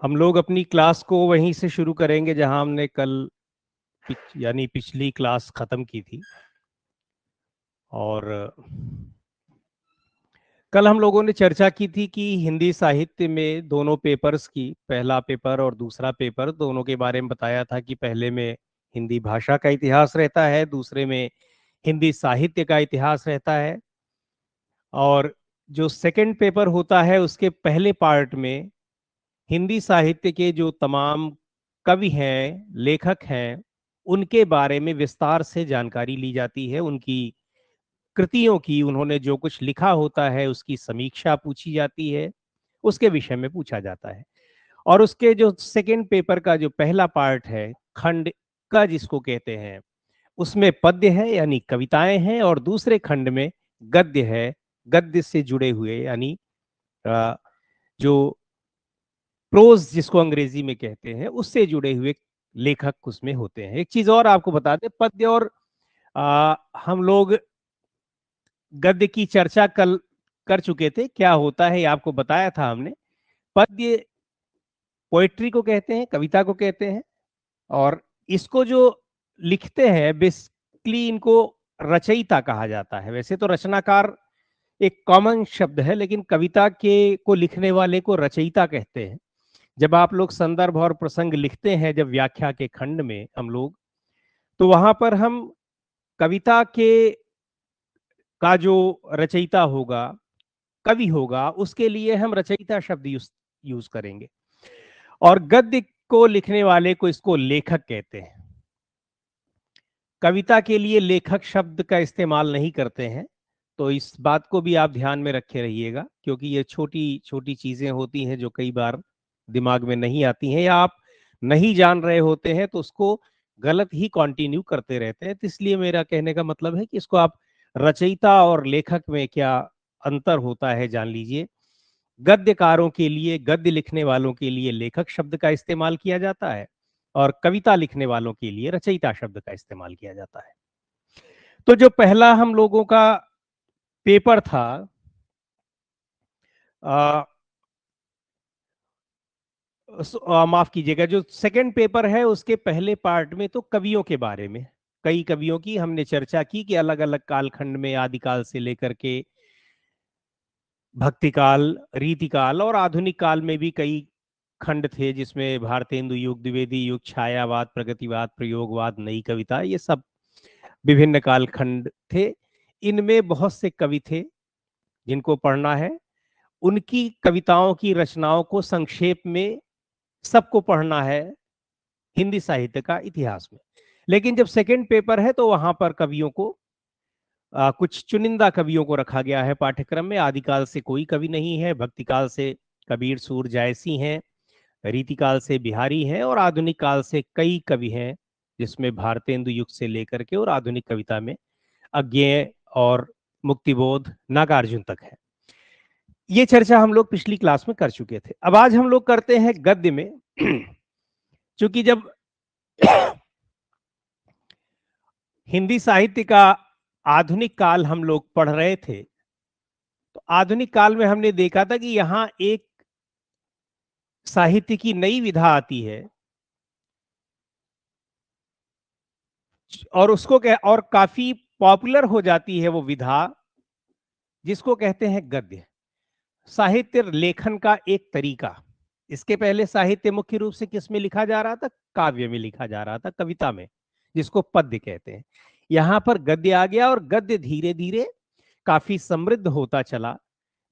हम लोग अपनी क्लास को वहीं से शुरू करेंगे जहां हमने कल यानी पिछली क्लास खत्म की थी। और कल हम लोगों ने चर्चा की थी कि हिंदी साहित्य में दोनों पेपर्स की, पहला पेपर और दूसरा पेपर, दोनों के बारे में बताया था कि पहले में हिंदी भाषा का इतिहास रहता है, दूसरे में हिंदी साहित्य का इतिहास रहता है। और जो सेकंड पेपर होता है उसके पहले पार्ट में हिंदी साहित्य के जो तमाम कवि हैं, लेखक हैं, उनके बारे में विस्तार से जानकारी ली जाती है। उनकी कृतियों की, उन्होंने जो कुछ लिखा होता है उसकी समीक्षा पूछी जाती है, उसके विषय में पूछा जाता है। और उसके जो सेकंड पेपर का जो पहला पार्ट है, खंड का जिसको कहते हैं, उसमें पद्य है यानी कविताएं हैं, और दूसरे खंड में गद्य है, गद्य से जुड़े हुए यानी जो प्रोज जिसको अंग्रेजी में कहते हैं उससे जुड़े हुए लेखक उसमें होते हैं। एक चीज और आपको बता दें, पद्य और हम लोग गद्य की चर्चा कल कर चुके थे। क्या होता है ये आपको बताया था हमने। पद्य पोएट्री को कहते हैं, कविता को कहते हैं, और इसको जो लिखते हैं बेसिकली इनको रचयिता कहा जाता है। वैसे तो रचनाकार एक कॉमन शब्द है, लेकिन कविता के को लिखने वाले को रचयिता कहते हैं। जब आप लोग संदर्भ और प्रसंग लिखते हैं, जब व्याख्या के खंड में हम लोग, तो वहां पर हम कविता के का जो रचयिता होगा, कवि होगा, उसके लिए हम रचयिता शब्द यूज करेंगे। और गद्य को लिखने वाले को इसको लेखक कहते हैं। कविता के लिए लेखक शब्द का इस्तेमाल नहीं करते हैं, तो इस बात को भी आप ध्यान में रखे रहिएगा, क्योंकि ये छोटी छोटी चीजें होती हैं जो कई बार दिमाग में नहीं आती हैं, या आप नहीं जान रहे होते हैं तो उसको गलत ही कंटिन्यू करते रहते हैं। तो इसलिए मेरा कहने का मतलब है कि इसको आप रचयिता और लेखक में क्या अंतर होता है जान लीजिए। गद्यकारों के लिए, गद्य लिखने वालों के लिए लेखक शब्द का इस्तेमाल किया जाता है, और कविता लिखने वालों के लिए रचयिता शब्द का इस्तेमाल किया जाता है। तो जो पहला हम लोगों का पेपर था, माफ कीजिएगा, जो सेकंड पेपर है उसके पहले पार्ट में तो कवियों के बारे में, कई कवियों की हमने चर्चा की कि अलग अलग कालखंड में, आदिकाल से लेकर के भक्तिकाल, रीतिकाल और आधुनिक काल में भी कई खंड थे, जिसमें भारतेंदु युग, द्विवेदी युग, छायावाद, प्रगतिवाद, प्रयोगवाद, नई कविता, ये सब विभिन्न कालखंड थे। इनमें बहुत से कवि थे जिनको पढ़ना है। उनकी कविताओं की रचनाओं को संक्षेप में सबको पढ़ना है हिंदी साहित्य का इतिहास में। लेकिन जब सेकंड पेपर है तो वहां पर कवियों को कुछ चुनिंदा कवियों को रखा गया है पाठ्यक्रम में। आदिकाल से कोई कवि नहीं है, भक्तिकाल से कबीर, सूर, जायसी हैं, रीतिकाल से बिहारी हैं, और आधुनिक काल से कई कवि हैं, जिसमें भारतेंदु युग से लेकर के और आधुनिक कविता में अज्ञेय और मुक्तिबोध, नागार्जुन तक है। ये चर्चा हम लोग पिछली क्लास में कर चुके थे। अब आज हम लोग करते हैं गद्य में। चूंकि जब हिंदी साहित्य का आधुनिक काल हम लोग पढ़ रहे थे, तो आधुनिक काल में हमने देखा था कि यहां एक साहित्य की नई विधा आती है, और उसको और काफी पॉपुलर हो जाती है वो विधा, जिसको कहते हैं गद्य। साहित्य लेखन का एक तरीका। इसके पहले साहित्य मुख्य रूप से किस में लिखा जा रहा था? काव्य में लिखा जा रहा था, कविता में, जिसको पद्य कहते हैं। यहां पर गद्य आ गया, और गद्य धीरे धीरे काफी समृद्ध होता चला।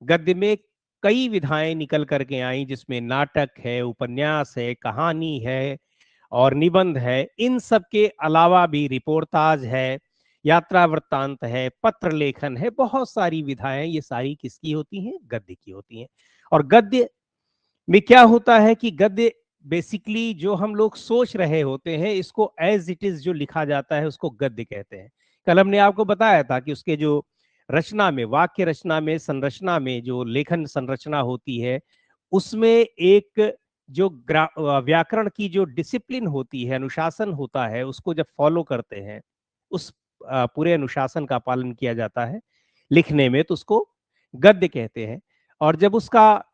गद्य में कई विधाएं निकल करके आई, जिसमें नाटक है, उपन्यास है, कहानी है और निबंध है। इन सब के अलावा भी रिपोर्टाज है, यात्रा वृत्तांत है, पत्र लेखन है, बहुत सारी विधाएं। ये सारी किसकी होती हैं? गद्य की होती हैं। और गद्य में क्या होता है कि गद्य बेसिकली जो हम लोग सोच रहे होते हैं, इसको एज इट इज जो लिखा जाता है उसको गद्य कहते हैं। कल हमने आपको बताया था कि उसके जो रचना में, वाक्य रचना में, संरचना में, जो लेखन संरचना होती है, उसमें एक जो व्याकरण की जो डिसिप्लिन होती है, अनुशासन होता है, उसको जब फॉलो करते हैं, उस पूरे अनुशासन का पालन किया जाता है लिखने में, तो उसको गद्य कहते हैं। और जब उसका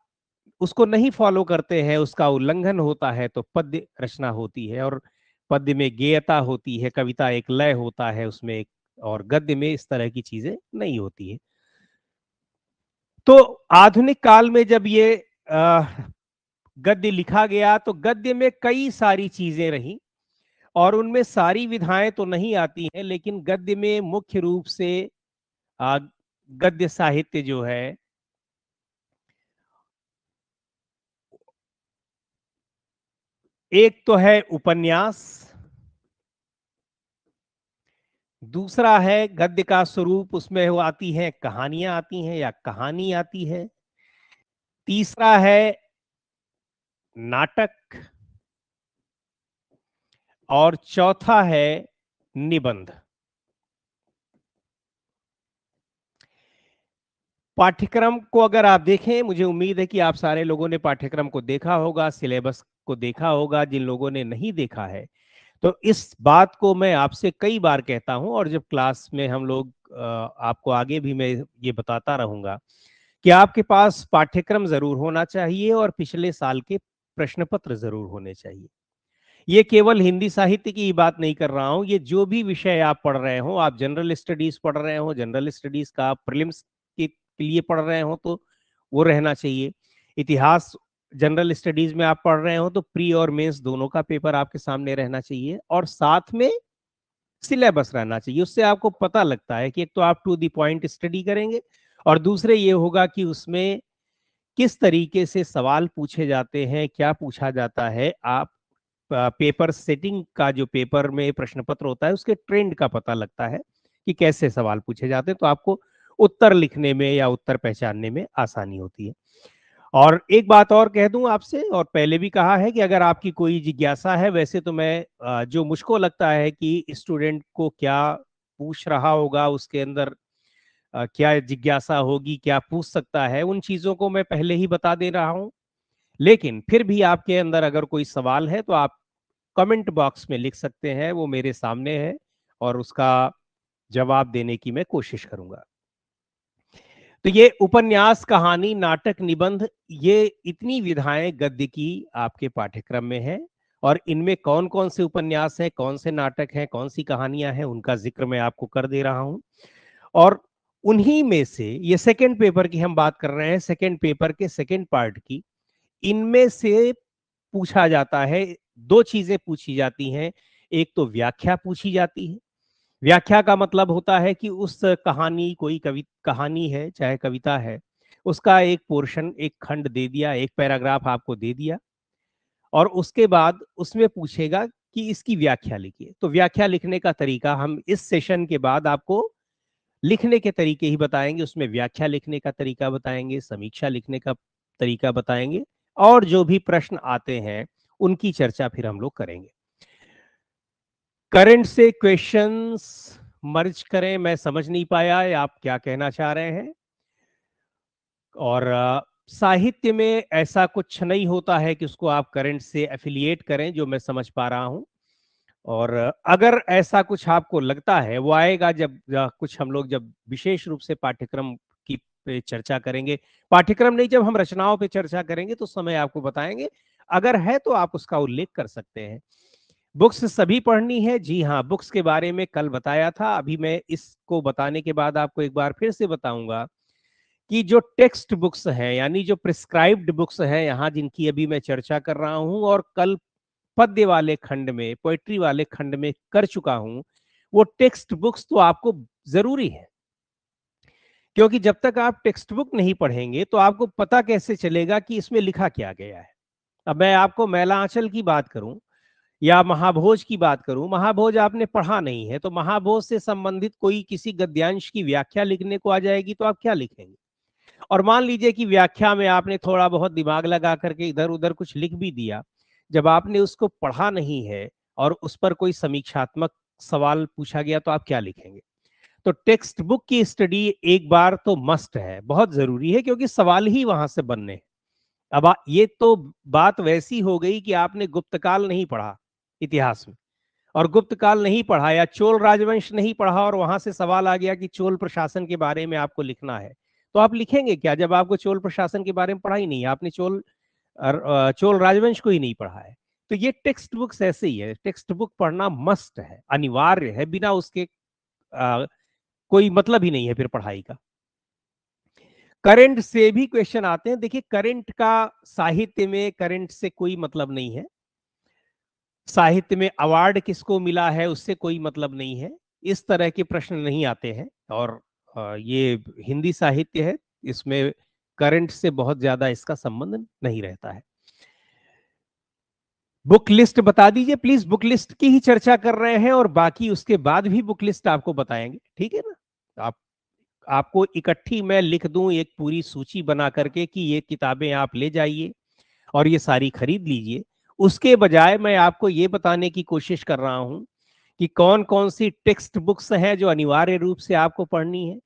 उसको नहीं फॉलो करते हैं, उसका उल्लंघन होता है, तो पद्य रचना होती है। और पद्य में गेयता होती है, कविता एक लय होता है उसमें एक, और गद्य में इस तरह की चीजें नहीं होती है। तो आधुनिक काल में जब ये गद्य लिखा गया तो गद्य में कई सारी चीजें रही, और उनमें सारी विधाएं तो नहीं आती हैं, लेकिन गद्य में मुख्य रूप से गद्य साहित्य जो है, एक तो है उपन्यास, दूसरा है गद्य का स्वरूप, उसमें वो आती है कहानियां आती हैं या कहानी आती है, तीसरा है नाटक, और चौथा है निबंध। पाठ्यक्रम को अगर आप देखें, मुझे उम्मीद है कि आप सारे लोगों ने पाठ्यक्रम को देखा होगा, सिलेबस को देखा होगा। जिन लोगों ने नहीं देखा है, तो इस बात को मैं आपसे कई बार कहता हूं, और जब क्लास में हम लोग आपको आगे भी मैं ये बताता रहूंगा कि आपके पास पाठ्यक्रम जरूर होना चाहिए और पिछले साल के प्रश्न पत्र जरूर होने चाहिए। ये केवल हिंदी साहित्य की ही बात नहीं कर रहा हूं, ये जो भी विषय आप पढ़ रहे हो, आप जनरल स्टडीज पढ़ रहे हो, जनरल स्टडीज का प्रीलिम्स के लिए पढ़ रहे हो तो वो रहना चाहिए। इतिहास जनरल स्टडीज में आप पढ़ रहे हो तो प्री और मेंस दोनों का पेपर आपके सामने रहना चाहिए, और साथ में सिलेबस रहना चाहिए। उससे आपको पता लगता है कि एक तो आप टू द पॉइंट स्टडी करेंगे, और दूसरे ये होगा कि उसमें किस तरीके से सवाल पूछे जाते हैं, क्या पूछा जाता है। आप पेपर सेटिंग का, जो पेपर में प्रश्न पत्र होता है, उसके ट्रेंड का पता लगता है कि कैसे सवाल पूछे जाते हैं, तो आपको उत्तर लिखने में या उत्तर पहचानने में आसानी होती है। और एक बात और कह दूं आपसे, और पहले भी कहा है, कि अगर आपकी कोई जिज्ञासा है, वैसे तो मैं जो मुझको लगता है कि स्टूडेंट को क्या पूछ रहा होगा, उसके अंदर क्या जिज्ञासा होगी, क्या पूछ सकता है, उन चीजों को मैं पहले ही बता दे रहा हूं। लेकिन फिर भी आपके अंदर अगर कोई सवाल है तो आप कमेंट बॉक्स में लिख सकते हैं, वो मेरे सामने है, और उसका जवाब देने की मैं कोशिश करूंगा। तो ये उपन्यास, कहानी, नाटक, निबंध, ये इतनी विधाएं गद्य की आपके पाठ्यक्रम में है। और इनमें कौन कौन से उपन्यास हैं, कौन से नाटक हैं, कौन सी कहानियां हैं, उनका जिक्र मैं आपको कर दे रहा हूं। और उन्हीं में से, ये सेकंड पेपर की हम बात कर रहे हैं, सेकंड पेपर के सेकंड पार्ट की, इनमें से पूछा जाता है, दो चीजें पूछी जाती हैं। एक तो व्याख्या पूछी जाती है। व्याख्या का मतलब होता है कि उस कहानी, कोई कहानी है चाहे कविता है, उसका एक पोर्शन, एक खंड दे दिया, एक पैराग्राफ आपको दे दिया, और उसके बाद उसमें पूछेगा कि इसकी व्याख्या लिखिए। तो व्याख्या लिखने का तरीका हम इस सेशन के बाद आपको लिखने के तरीके ही बताएंगे, उसमें व्याख्या लिखने का तरीका बताएंगे, समीक्षा लिखने का तरीका बताएंगे, और जो भी प्रश्न आते हैं उनकी चर्चा फिर हम लोग करेंगे। करंट से क्वेश्चंस मर्ज करें, मैं समझ नहीं पाया आप क्या कहना चाह रहे हैं। और साहित्य में ऐसा कुछ नहीं होता है कि उसको आप करंट से एफिलिएट करें, जो मैं समझ पा रहा हूं। और अगर ऐसा कुछ आपको लगता है, वो आएगा जब कुछ हम लोग जब विशेष रूप से पाठ्यक्रम की पे चर्चा करेंगे। पाठ्यक्रम नहीं, जब हम रचनाओं पे चर्चा करेंगे तो समय आपको बताएंगे। अगर है तो आप उसका उल्लेख कर सकते हैं। बुक्स सभी पढ़नी है, जी हाँ, बुक्स के बारे में कल बताया था। अभी मैं इसको बताने के बाद आपको एक बार फिर से बताऊंगा कि जो टेक्स्ट बुक्स हैं, यानी जो प्रिस्क्राइब्ड बुक्स हैं यहाँ, जिनकी अभी मैं चर्चा कर रहा हूं, और कल पद्य वाले खंड में, पोएट्री वाले खंड में कर चुका हूं, वो टेक्स्ट बुक्स तो आपको जरूरी है। क्योंकि जब तक आप टेक्स्ट बुक नहीं पढ़ेंगे तो आपको पता कैसे चलेगा कि इसमें लिखा क्या गया है। अब मैं आपको मैला आंचल की बात करूं या महाभोज की बात करूं, महाभोज आपने पढ़ा नहीं है, तो महाभोज से संबंधित कोई किसी गद्यांश की व्याख्या लिखने को आ जाएगी तो आप क्या लिखेंगे। और मान लीजिए कि व्याख्या में आपने थोड़ा बहुत दिमाग लगा करके इधर उधर कुछ लिख भी दिया, जब आपने उसको पढ़ा नहीं है और उस पर कोई समीक्षात्मक सवाल पूछा गया तो आप क्या लिखेंगे। तो टेक्स्ट बुक की स्टडी एक बार तो मस्ट है, बहुत जरूरी है, क्योंकि सवाल ही वहां से बनने हैं। अब ये तो बात वैसी हो गई कि आपने गुप्तकाल नहीं पढ़ा इतिहास में, और गुप्तकाल नहीं पढ़ा या चोल राजवंश नहीं पढ़ा, और वहां से सवाल आ गया कि चोल प्रशासन के बारे में आपको लिखना है, तो आप लिखेंगे क्या जब आपको चोल प्रशासन के बारे में पढ़ा ही नहीं है, आपने चोल राजवंश को ही नहीं पढ़ा है। तो ये टेक्स्ट बुक्स ऐसे ही है, टेक्स्ट बुक पढ़ना मस्ट है, अनिवार्य है, बिना उसके कोई मतलब ही नहीं है फिर पढ़ाई का। करंट से भी क्वेश्चन आते हैं। देखिए, करंट का साहित्य में करंट से कोई मतलब नहीं है, साहित्य में अवार्ड किसको मिला है उससे कोई मतलब नहीं है, इस तरह के प्रश्न नहीं आते हैं। और ये हिंदी साहित्य है, इसमें करंट से बहुत ज्यादा इसका संबंध नहीं रहता है। बुक लिस्ट बता दीजिए प्लीज, बुक लिस्ट की ही चर्चा कर रहे हैं और बाकी उसके बाद भी बुक लिस्ट आपको बताएंगे, ठीक है ना। आपको इकट्ठी मैं लिख दूं एक पूरी सूची बना करके कि ये किताबें आप ले जाइए और ये सारी खरीद लीजिए, उसके बजाय मैं आपको ये बताने की कोशिश कर रहा हूं कि कौन कौन सी टेक्स्ट बुक्स हैं जो अनिवार्य रूप से आपको पढ़नी है,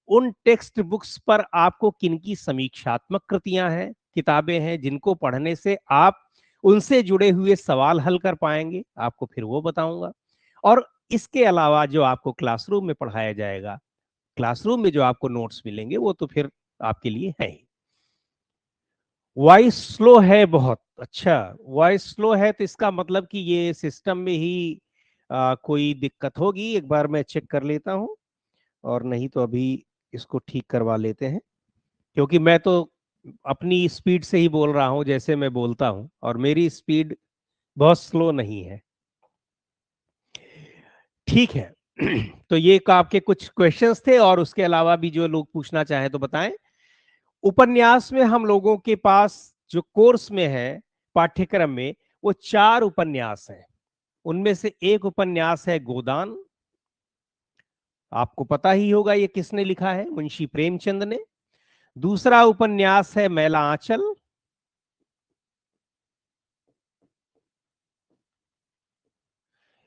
उन टेक्स्ट बुक्स पर आपको किनकी समीक्षात्मक कृतियां हैं, किताबें हैं जिनको पढ़ने से आप उनसे जुड़े हुए सवाल हल कर पाएंगे, आपको फिर वो बताऊंगा। और इसके अलावा जो आपको क्लासरूम में पढ़ाया जाएगा, क्लासरूम में जो आपको नोट्स मिलेंगे वो तो फिर आपके लिए है ही। वॉइस स्लो है बहुत, अच्छा वॉइस स्लो है तो इसका मतलब कि ये सिस्टम में ही कोई दिक्कत होगी, एक बार मैं चेक कर लेता हूं, और नहीं तो अभी इसको ठीक करवा लेते हैं, क्योंकि मैं तो अपनी स्पीड से ही बोल रहा हूं जैसे मैं बोलता हूं, और मेरी स्पीड बहुत स्लो नहीं है। ठीक है। तो ये आपके कुछ क्वेश्चंस थे, और उसके अलावा भी जो लोग पूछना चाहें तो बताएं। उपन्यास में हम लोगों के पास जो कोर्स में है, पाठ्यक्रम में, वो 4 उपन्यास हैं। उनमें से एक उपन्यास है गोदान, आपको पता ही होगा ये किसने लिखा है, मुंशी प्रेमचंद ने। दूसरा उपन्यास है मैला आंचल,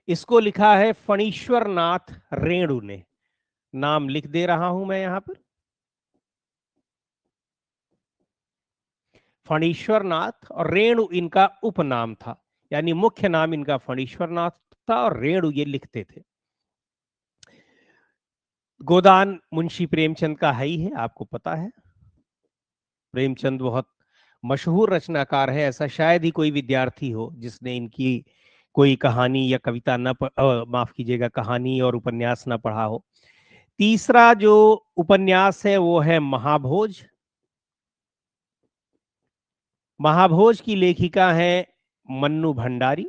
इसको लिखा है फणीश्वर नाथ रेणु ने, नाम लिख दे रहा हूं मैं यहां पर, फणीश्वर नाथ, और रेणु इनका उपनाम था, यानी मुख्य नाम इनका फणीश्वर नाथ था और रेणु ये लिखते थे। गोदान मुंशी प्रेमचंद का है ही है, आपको पता है, प्रेमचंद बहुत मशहूर रचनाकार है, ऐसा शायद ही कोई विद्यार्थी हो जिसने इनकी कोई कहानी या कविता न माफ कीजिएगा, कहानी और उपन्यास न पढ़ा हो। तीसरा जो उपन्यास है वो है महाभोज। महाभोज की लेखिका है मन्नू भंडारी।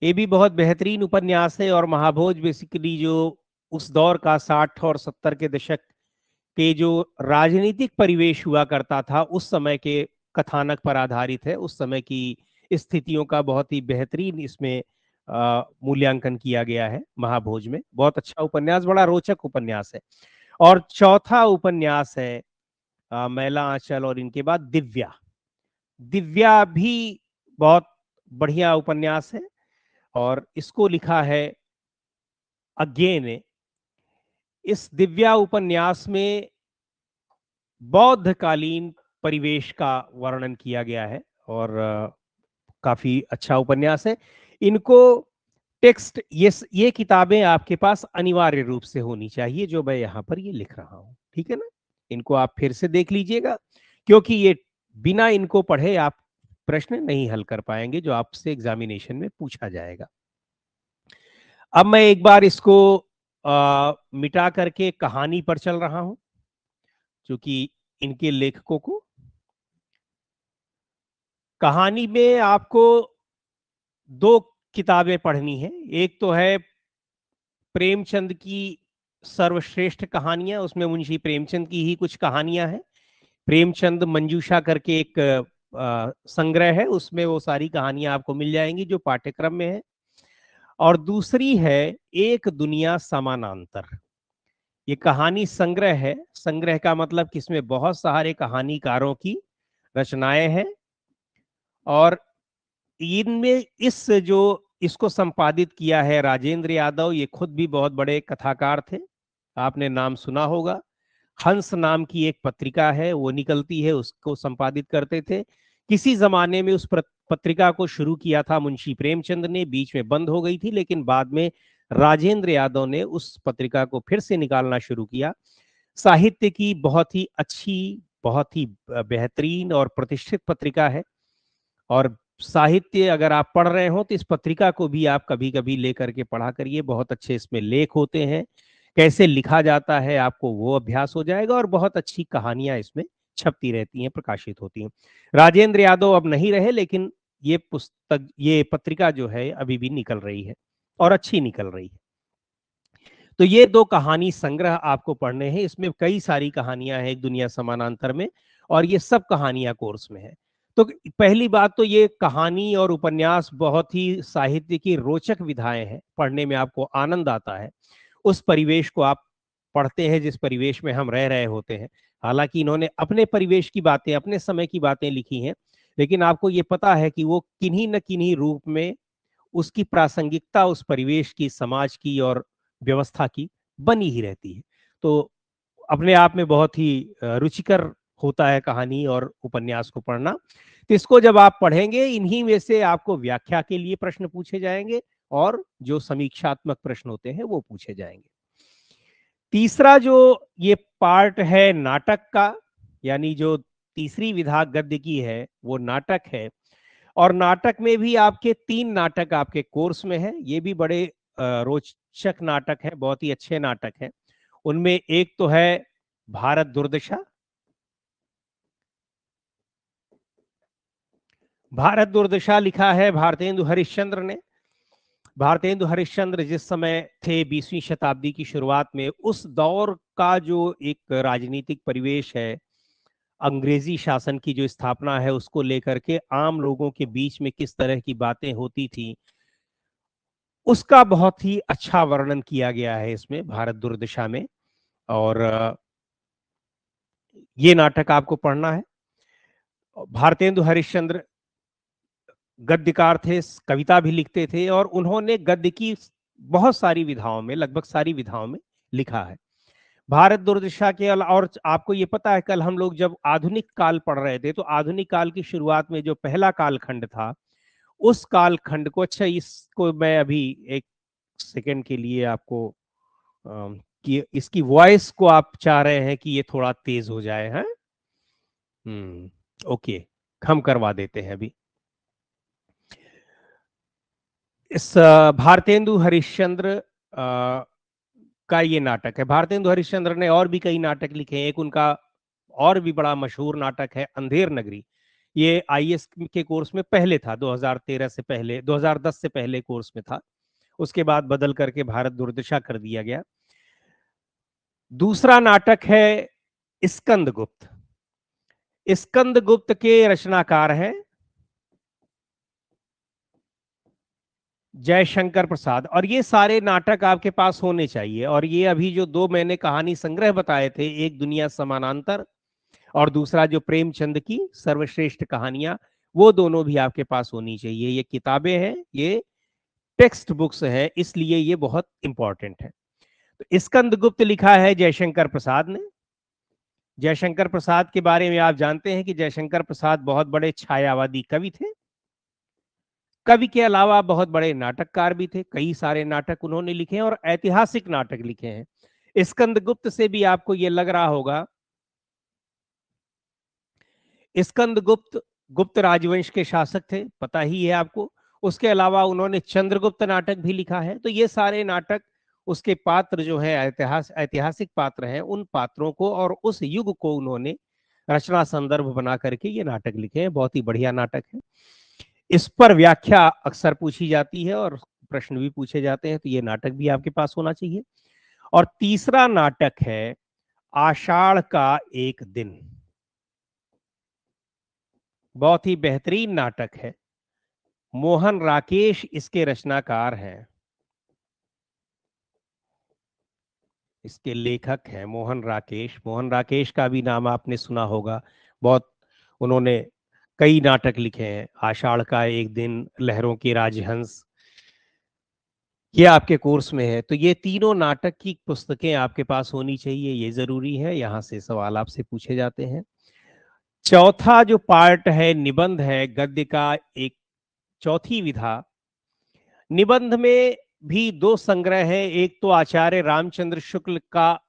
ये भी बहुत बेहतरीन उपन्यास है, और महाभोज बेसिकली जो उस दौर का 60 और 70 के दशक के जो राजनीतिक परिवेश हुआ करता था उस समय के कथानक पर आधारित है। उस समय की स्थितियों का बहुत ही बेहतरीन इसमें मूल्यांकन किया गया है महाभोज में। बहुत अच्छा उपन्यास, बड़ा रोचक उपन्यास है। और चौथा उपन्यास है मैला आंचल, और इनके बाद दिव्या। दिव्या भी बहुत बढ़िया उपन्यास है, और इसको लिखा है अज्ञे ने। इस दिव्या उपन्यास में बौद्धकालीन परिवेश का वर्णन किया गया है, और काफी अच्छा उपन्यास है। इनको टेक्स्ट, ये किताबें आपके पास अनिवार्य रूप से होनी चाहिए जो मैं यहां पर ये लिख रहा हूं, ठीक है ना। इनको आप फिर से देख लीजिएगा, क्योंकि ये बिना इनको पढ़े आप प्रश्न नहीं हल कर पाएंगे जो आपसे एग्जामिनेशन में पूछा जाएगा। अब मैं एक बार इसको मिटा करके कहानी पर चल रहा हूं, क्योंकि इनके लेखकों को कहानी में आपको 2 किताबें पढ़नी है। एक तो है प्रेमचंद की सर्वश्रेष्ठ कहानियां, उसमें मुंशी प्रेमचंद की ही कुछ कहानियां हैं। प्रेमचंद मंजूषा करके एक संग्रह है, उसमें वो सारी कहानियां आपको मिल जाएंगी जो पाठ्यक्रम में है। और दूसरी है एक दुनिया समानांतर। ये कहानी संग्रह है, संग्रह का मतलब कि इसमें बहुत सारे कहानीकारों की रचनाएं हैं, और इनमें जो इसको संपादित किया है राजेंद्र यादव, ये खुद भी बहुत बड़े कथाकार थे, आपने नाम सुना होगा। हंस नाम की एक पत्रिका है वो निकलती है, उसको संपादित करते थे। किसी जमाने में उस पत्रिका को शुरू किया था मुंशी प्रेमचंद ने, बीच में बंद हो गई थी, लेकिन बाद में राजेंद्र यादव ने उस पत्रिका को फिर से निकालना शुरू किया। साहित्य की बहुत ही अच्छी, बहुत ही बेहतरीन और प्रतिष्ठित पत्रिका है, और साहित्य अगर आप पढ़ रहे हो तो इस पत्रिका को भी आप कभी कभी लेकर के पढ़ा करिए। बहुत अच्छे इसमें लेख होते हैं, कैसे लिखा जाता है आपको वो अभ्यास हो जाएगा, और बहुत अच्छी कहानियां इसमें छपती रहती हैं, प्रकाशित होती हैं। राजेंद्र यादव अब नहीं रहे, लेकिन ये पुस्तक, ये पत्रिका जो है अभी भी निकल रही है और अच्छी निकल रही है। तो ये दो कहानी संग्रह आपको पढ़ने हैं। इसमें कई सारी कहानियां हैं एक दुनिया समानांतर में, और ये सब कहानियां कोर्स में है। तो पहली बात तो ये कहानी और उपन्यास बहुत ही साहित्य की रोचक विधाएं हैं, पढ़ने में आपको आनंद आता है। उस परिवेश को आप पढ़ते हैं जिस परिवेश में हम रह रहे होते हैं। हालांकि इन्होंने अपने परिवेश की बातें, अपने समय की बातें लिखी हैं, लेकिन आपको ये पता है कि वो किन्हीं न किन्हीं रूप में उसकी प्रासंगिकता उस परिवेश की, समाज की और व्यवस्था की बनी ही रहती है। तो अपने आप में बहुत ही रुचिकर होता है कहानी और उपन्यास को पढ़ना। तो इसको जब आप पढ़ेंगे, इन्हीं में से आपको व्याख्या के लिए प्रश्न पूछे जाएंगे, और जो समीक्षात्मक प्रश्न होते हैं वो पूछे जाएंगे। तीसरा जो ये पार्ट है नाटक का, यानी जो तीसरी विधा गद्य की है वो नाटक है। और नाटक में भी आपके 3 नाटक आपके कोर्स में है। ये भी बड़े रोचक नाटक है, बहुत ही अच्छे नाटक हैं। उनमें एक तो है भारत दुर्दशा। भारत दुर्दशा लिखा है भारतेंदु हरिश्चंद्र ने। भारतेंदु हरिश्चंद्र जिस समय थे 20वीं शताब्दी की शुरुआत में, उस दौर का जो एक राजनीतिक परिवेश है, अंग्रेजी शासन की जो स्थापना है, उसको लेकर के आम लोगों के बीच में किस तरह की बातें होती थी, उसका बहुत ही अच्छा वर्णन किया गया है इसमें भारत दुर्दशा में। और ये नाटक आपको पढ़ना है। भारतेंदु हरिश्चंद्र गद्यकार थे, कविता भी लिखते थे, और उन्होंने गद्य की बहुत सारी विधाओं में, लगभग सारी विधाओं में लिखा है। भारत दुर्दशा के अलावा, और आपको ये पता है कल हम लोग जब आधुनिक काल पढ़ रहे थे, तो आधुनिक काल की शुरुआत में जो पहला कालखंड था, उस कालखंड को, अच्छा इसको मैं अभी एक सेकंड के लिए आपको कि इसकी वॉइस को आप चाह रहे हैं कि ये थोड़ा तेज हो जाए, हैं? ओके, हम करवा देते हैं अभी। इस भारतेंदु हरिश्चंद्र का ये नाटक है। भारतेंदु हरिश्चंद्र ने और भी कई नाटक लिखे हैं। एक उनका और भी बड़ा मशहूर नाटक है अंधेर नगरी। ये आईएएस के कोर्स में पहले था, 2013 से पहले, 2010 से पहले कोर्स में था। उसके बाद बदल करके भारत दुर्दशा कर दिया गया। दूसरा नाटक है स्कंदगुप्त। स्कंदगुप्त के रचनाकार हैं जयशंकर प्रसाद, और ये सारे नाटक आपके पास होने चाहिए। और ये अभी जो दो मैंने कहानी संग्रह बताए थे, एक दुनिया समानांतर और दूसरा जो प्रेमचंद की सर्वश्रेष्ठ कहानियां, वो दोनों भी आपके पास होनी चाहिए। ये किताबें हैं, ये टेक्स्ट बुक्स हैं, इसलिए ये बहुत इंपॉर्टेंट है। तो स्कंदगुप्त लिखा है जयशंकर प्रसाद ने। जयशंकर प्रसाद के बारे में आप जानते हैं कि जयशंकर प्रसाद बहुत बड़े छायावादी कवि थे। कवि के अलावा बहुत बड़े नाटककार भी थे। कई सारे नाटक उन्होंने लिखे हैं और ऐतिहासिक नाटक लिखे हैं। स्कंदगुप्त से भी आपको यह लग रहा होगा, स्कंदगुप्त गुप्त राजवंश के शासक थे, पता ही है आपको। उसके अलावा उन्होंने चंद्रगुप्त नाटक भी लिखा है। तो ये सारे नाटक, उसके पात्र जो है ऐतिहासिक पात्र हैं, उन पात्रों को और उस युग को उन्होंने रचना संदर्भ बना करके ये नाटक लिखे हैं। बहुत ही बढ़िया नाटक है। इस पर व्याख्या अक्सर पूछी जाती है और प्रश्न भी पूछे जाते हैं, तो ये नाटक भी आपके पास होना चाहिए। और तीसरा नाटक है आषाढ़ का एक दिन। बहुत ही बेहतरीन नाटक है। मोहन राकेश इसके रचनाकार हैं, इसके लेखक हैं मोहन राकेश। मोहन राकेश का भी नाम आपने सुना होगा। बहुत, उन्होंने कई नाटक लिखे हैं। आषाढ़ का एक दिन, लहरों के राजहंस, ये आपके कोर्स में है। तो ये तीनों नाटक की पुस्तकें आपके पास होनी चाहिए, ये जरूरी है। यहां से सवाल आपसे पूछे जाते हैं। चौथा जो पार्ट है निबंध है, गद्य का एक चौथी विधा। निबंध में भी दो संग्रह है, एक तो आचार्य रामचंद्र शुक्ल का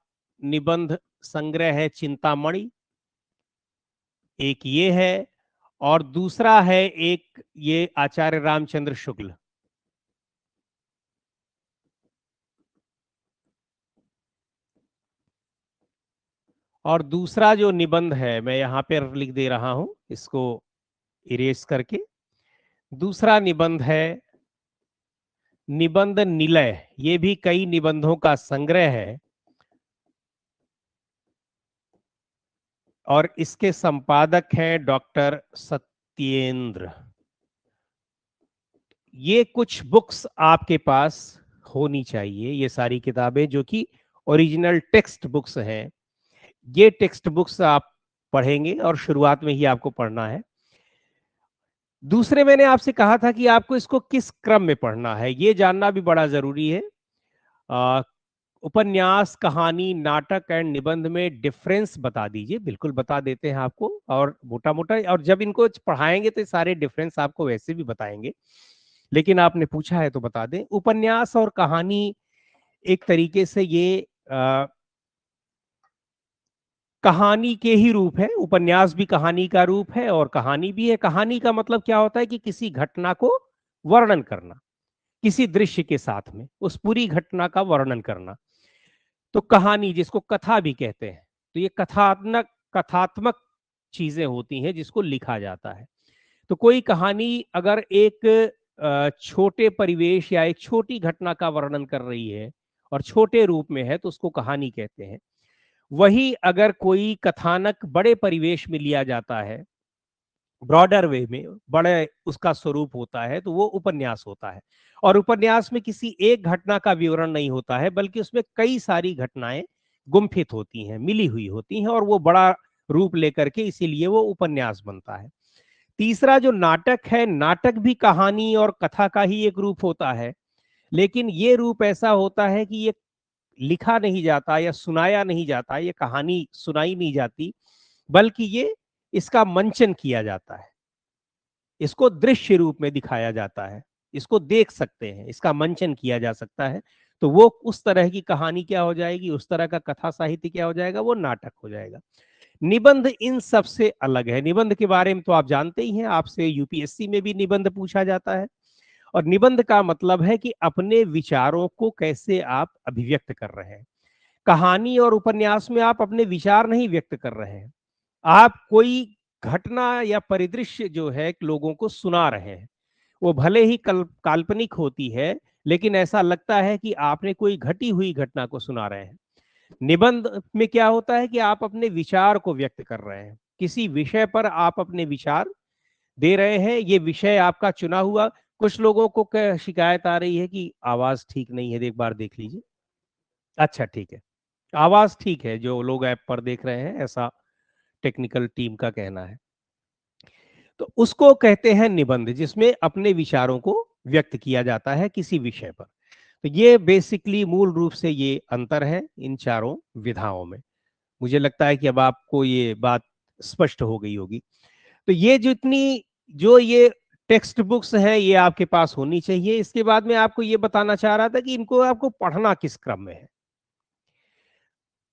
निबंध संग्रह है चिंतामणि, एक ये है, और दूसरा है एक ये आचार्य रामचंद्र शुक्ल। और दूसरा जो निबंध है मैं यहां पर लिख दे रहा हूं इसको इरेज करके, दूसरा निबंध है निबंध निलय। ये भी कई निबंधों का संग्रह है और इसके संपादक हैं डॉक्टर सत्येंद्र। ये कुछ बुक्स आपके पास होनी चाहिए, ये सारी किताबें जो कि ओरिजिनल टेक्स्ट बुक्स हैं। ये टेक्स्ट बुक्स आप पढ़ेंगे और शुरुआत में ही आपको पढ़ना है। दूसरे मैंने आपसे कहा था कि आपको इसको किस क्रम में पढ़ना है, ये जानना भी बड़ा जरूरी है। उपन्यास, कहानी, नाटक एंड निबंध में डिफरेंस बता दीजिए। बिल्कुल बता देते हैं आपको, और मोटा मोटा, और जब इनको पढ़ाएंगे तो सारे डिफरेंस आपको वैसे भी बताएंगे, लेकिन आपने पूछा है तो बता दें। उपन्यास और कहानी एक तरीके से ये कहानी के ही रूप है। उपन्यास भी कहानी का रूप है और कहानी भी है। कहानी का मतलब क्या होता है कि किसी घटना को वर्णन करना, किसी दृश्य के साथ में उस पूरी घटना का वर्णन करना। तो कहानी, जिसको कथा भी कहते हैं, तो ये कथात्मक चीजें होती हैं जिसको लिखा जाता है। तो कोई कहानी अगर एक छोटे परिवेश या एक छोटी घटना का वर्णन कर रही है और छोटे रूप में है तो उसको कहानी कहते हैं। वही अगर कोई कथानक बड़े परिवेश में लिया जाता है, ब्रॉडर वे में, बड़े उसका स्वरूप होता है, तो वो उपन्यास होता है। और उपन्यास में किसी एक घटना का विवरण नहीं होता है, बल्कि उसमें कई सारी घटनाएं गुम्फित होती हैं, मिली हुई होती हैं, और वो बड़ा रूप लेकर के इसीलिए वो उपन्यास बनता है। तीसरा जो नाटक है, नाटक भी कहानी और कथा का ही एक रूप होता है, लेकिन ये रूप ऐसा होता है कि ये लिखा नहीं जाता या सुनाया नहीं जाता, ये कहानी सुनाई नहीं जाती, बल्कि ये इसका मंचन किया जाता है, इसको दृश्य रूप में दिखाया जाता है, इसको देख सकते हैं, इसका मंचन किया जा सकता है। तो वो उस तरह की कहानी क्या हो जाएगी, उस तरह का कथा साहित्य क्या हो जाएगा, वो नाटक हो जाएगा। निबंध इन सब से अलग है। निबंध के बारे में तो आप जानते ही हैं, आपसे यूपीएससी में भी निबंध पूछा जाता है। और निबंध का मतलब है कि अपने विचारों को कैसे आप अभिव्यक्त कर रहे हैं। कहानी और उपन्यास में आप अपने विचार नहीं व्यक्त कर रहे हैं, आप कोई घटना या परिदृश्य जो है लोगों को सुना रहे हैं। वो भले ही काल्पनिक होती है, लेकिन ऐसा लगता है कि आपने कोई घटी हुई घटना को सुना रहे हैं। निबंध में क्या होता है कि आप अपने विचार को व्यक्त कर रहे हैं, किसी विषय पर आप अपने विचार दे रहे हैं। ये विषय आपका चुना हुआ। कुछ लोगों को शिकायत आ रही है कि आवाज ठीक नहीं है, एक बार देख लीजिए। अच्छा, ठीक है, आवाज ठीक है, जो लोग ऐप पर देख रहे हैं, ऐसा टेक्निकल टीम का कहना है। तो उसको कहते हैं निबंध, जिसमें अपने विचारों को व्यक्त किया जाता है किसी विषय पर। तो ये बेसिकली मूल रूप से ये अंतर है इन चारों विधाओं में। मुझे लगता है कि अब आपको ये बात स्पष्ट हो गई होगी। तो ये जितनी जो ये टेक्स्ट बुक्स हैं ये आपके पास होनी चाहिए। इसके बाद में आपको ये बताना चाह रहा था कि इनको आपको पढ़ना किस क्रम में है।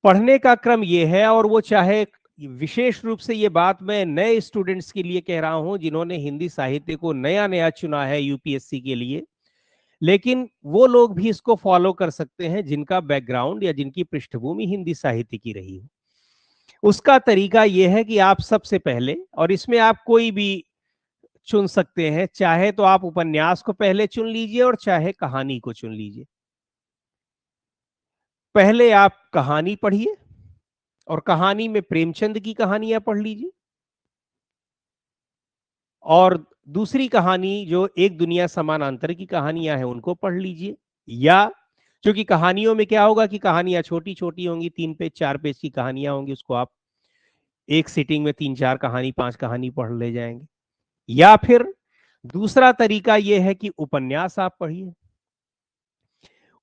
पढ़ने का क्रम ये है, और वो चाहे विशेष रूप से ये बात मैं नए स्टूडेंट्स के लिए कह रहा हूं जिन्होंने हिंदी साहित्य को नया नया चुना है यूपीएससी के लिए, लेकिन वो लोग भी इसको फॉलो कर सकते हैं जिनका बैकग्राउंड या जिनकी पृष्ठभूमि हिंदी साहित्य की रही हो। उसका तरीका यह है कि आप सबसे पहले, और इसमें आप कोई भी चुन सकते हैं, चाहे तो आप उपन्यास को पहले चुन लीजिए और चाहे कहानी को चुन लीजिए। पहले आप कहानी पढ़िए और कहानी में प्रेमचंद की कहानियां पढ़ लीजिए, और दूसरी कहानी जो एक दुनिया समानांतर की कहानियां हैं उनको पढ़ लीजिए। या क्योंकि कहानियों में क्या होगा कि कहानियां छोटी छोटी होंगी, 3 पेज 4 पेज की कहानियां होंगी, उसको आप एक सिटिंग में 3 4 कहानी 5 कहानी पढ़ ले जाएंगे। या फिर दूसरा तरीका यह है कि उपन्यास आप पढ़िए।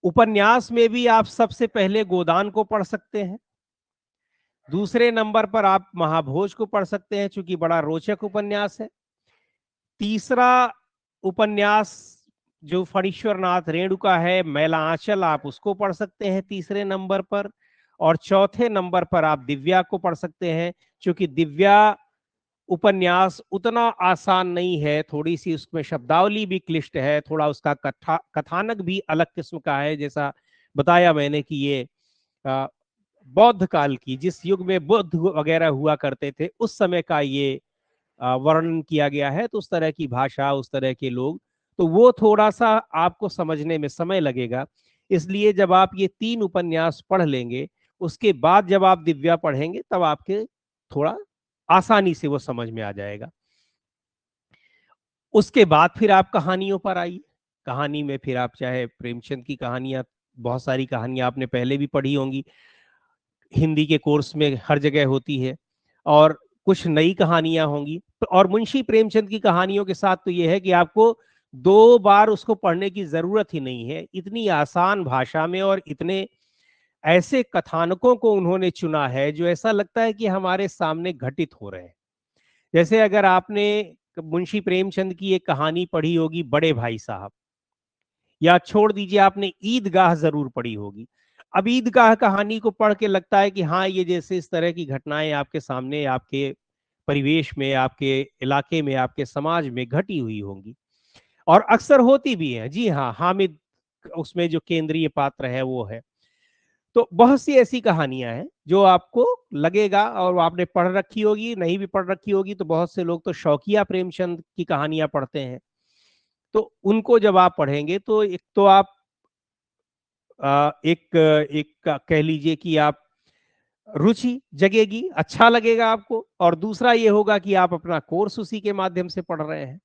उपन्यास में भी आप सबसे पहले गोदान को पढ़ सकते हैं, दूसरे नंबर पर आप महाभोज को पढ़ सकते हैं चूंकि बड़ा रोचक उपन्यास है। तीसरा उपन्यास जो फणीश्वरनाथ रेणुका है, मैला आंचल, आप उसको पढ़ सकते हैं तीसरे नंबर पर। और चौथे नंबर पर आप दिव्या को पढ़ सकते हैं, क्योंकि दिव्या उपन्यास उतना आसान नहीं है, थोड़ी सी उसमें शब्दावली भी क्लिष्ट है, थोड़ा उसका कथानक भी अलग किस्म का है। जैसा बताया मैंने कि ये बौद्ध काल की, जिस युग में बुद्ध वगैरह हुआ करते थे, उस समय का ये वर्णन किया गया है। तो उस तरह की भाषा, उस तरह के लोग, तो वो थोड़ा सा आपको समझने में समय लगेगा। इसलिए जब आप ये 3 उपन्यास पढ़ लेंगे, उसके बाद जब आप दिव्या पढ़ेंगे, तब आपके थोड़ा आसानी से वो समझ में आ जाएगा। उसके बाद फिर आप कहानियों पर आइए। कहानी में फिर आप चाहे प्रेमचंद की कहानियां, बहुत सारी कहानियां आपने पहले भी पढ़ी होंगी, हिंदी के कोर्स में हर जगह होती है, और कुछ नई कहानियां होंगी। और मुंशी प्रेमचंद की कहानियों के साथ तो यह है कि आपको 2 बार उसको पढ़ने की जरूरत ही नहीं है। इतनी आसान भाषा में और इतने ऐसे कथानकों को उन्होंने चुना है जो ऐसा लगता है कि हमारे सामने घटित हो रहे हैं। जैसे अगर आपने मुंशी प्रेमचंद की एक कहानी पढ़ी होगी, बड़े भाई साहब, या छोड़ दीजिए आपने ईदगाह जरूर पढ़ी होगी। अब ईदगाह कहानी को पढ़ के लगता है कि हाँ, ये जैसे इस तरह की घटनाएं आपके सामने, आपके परिवेश में, आपके इलाके में, आपके समाज में घटी हुई होंगी, और अक्सर होती भी है। जी हाँ, हामिद उसमें जो केंद्रीय पात्र है वो है। तो बहुत सी ऐसी कहानियां हैं जो आपको लगेगा, और वो आपने पढ़ रखी होगी, नहीं भी पढ़ रखी होगी तो बहुत से लोग तो शौकिया प्रेमचंद की कहानियां पढ़ते हैं। तो उनको जब आप पढ़ेंगे तो एक तो आप एक एक कह लीजिए कि आप रुचि जगेगी, अच्छा लगेगा आपको, और दूसरा ये होगा कि आप अपना कोर्स उसी के माध्यम से पढ़ रहे हैं।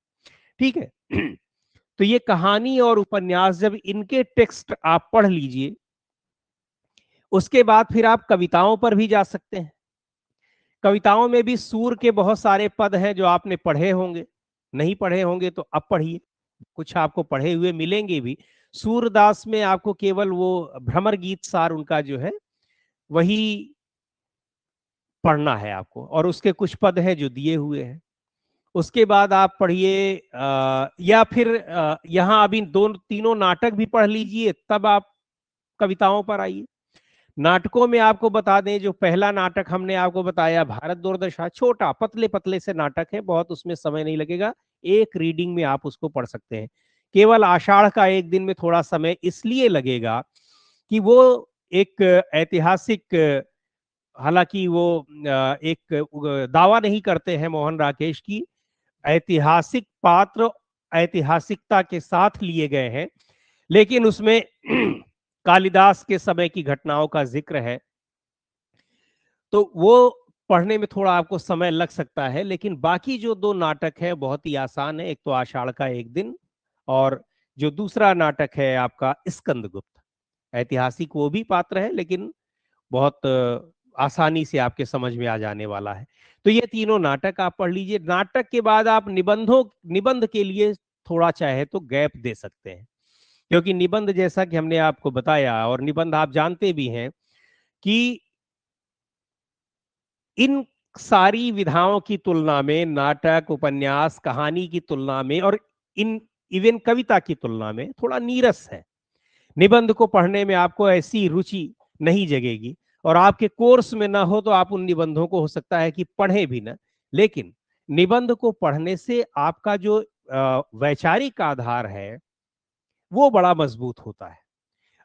ठीक है। तो ये कहानी और उपन्यास, जब इनके टेक्स्ट आप पढ़ लीजिए, उसके बाद फिर आप कविताओं पर भी जा सकते हैं। कविताओं में भी सूर के बहुत सारे पद हैं जो आपने पढ़े होंगे, नहीं पढ़े होंगे तो अब पढ़िए, कुछ आपको पढ़े हुए मिलेंगे भी। सूरदास में आपको केवल वो भ्रमर गीत सार उनका जो है वही पढ़ना है आपको, और उसके कुछ पद हैं जो दिए हुए हैं। उसके बाद आप पढ़िए, या फिर यहाँ अभी दो तीनों नाटक भी पढ़ लीजिए, तब आप कविताओं पर आइए। नाटकों में आपको बता दें, जो पहला नाटक हमने आपको बताया, भारत दुर्दशा, छोटा पतले पतले से नाटक है, बहुत उसमें समय नहीं लगेगा, एक रीडिंग में आप उसको पढ़ सकते हैं। केवल आषाढ़ का एक दिन में थोड़ा समय इसलिए लगेगा कि वो एक ऐतिहासिक, हालांकि वो एक दावा नहीं करते हैं मोहन राकेश की, ऐतिहासिक पात्र ऐतिहासिकता के साथ लिए गए हैं, लेकिन उसमें कालिदास के समय की घटनाओं का जिक्र है, तो वो पढ़ने में थोड़ा आपको समय लग सकता है। लेकिन बाकी जो 2 नाटक है बहुत ही आसान है, एक तो आषाढ़ का एक दिन, और जो दूसरा नाटक है आपका स्कंदगुप्त, ऐतिहासिक वो भी पात्र है, लेकिन बहुत आसानी से आपके समझ में आ जाने वाला है। तो ये तीनों नाटक आप पढ़ लीजिए। नाटक के बाद आप निबंध के लिए थोड़ा चाहे तो गैप दे सकते हैं, क्योंकि निबंध, जैसा कि हमने आपको बताया, और निबंध आप जानते भी हैं कि इन सारी विधाओं की तुलना में, नाटक, उपन्यास, कहानी की तुलना में, और इन इवन कविता की तुलना में थोड़ा नीरस है। निबंध को पढ़ने में आपको ऐसी रुचि नहीं जगेगी, और आपके कोर्स में ना हो तो आप उन निबंधों को हो सकता है कि पढ़े भी ना। लेकिन निबंध को पढ़ने से आपका जो वैचारिक आधार है वो बड़ा मजबूत होता है,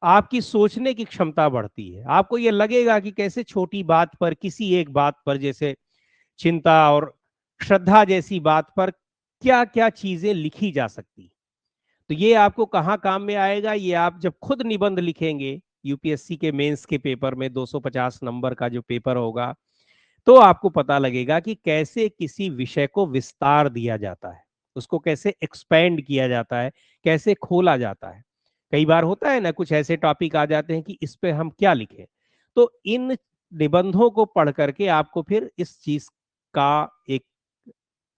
आपकी सोचने की क्षमता बढ़ती है। आपको ये लगेगा कि कैसे छोटी बात पर, किसी एक बात पर, जैसे चिंता और श्रद्धा जैसी बात पर क्या क्या चीजें लिखी जा सकती। तो ये आपको कहाँ काम में आएगा, ये आप जब खुद निबंध लिखेंगे, यूपीएससी के मेंस के पेपर में 250 नंबर का जो पेपर होगा, तो आपको पता लगेगा कि कैसे किसी विषय को विस्तार दिया जाता है, उसको कैसे एक्सपेंड किया जाता है, कैसे खोला जाता है। कई बार होता है ना, कुछ ऐसे टॉपिक आ जाते हैं कि इस पे हम क्या लिखें, तो इन निबंधों को पढ़ करके आपको फिर इस चीज का एक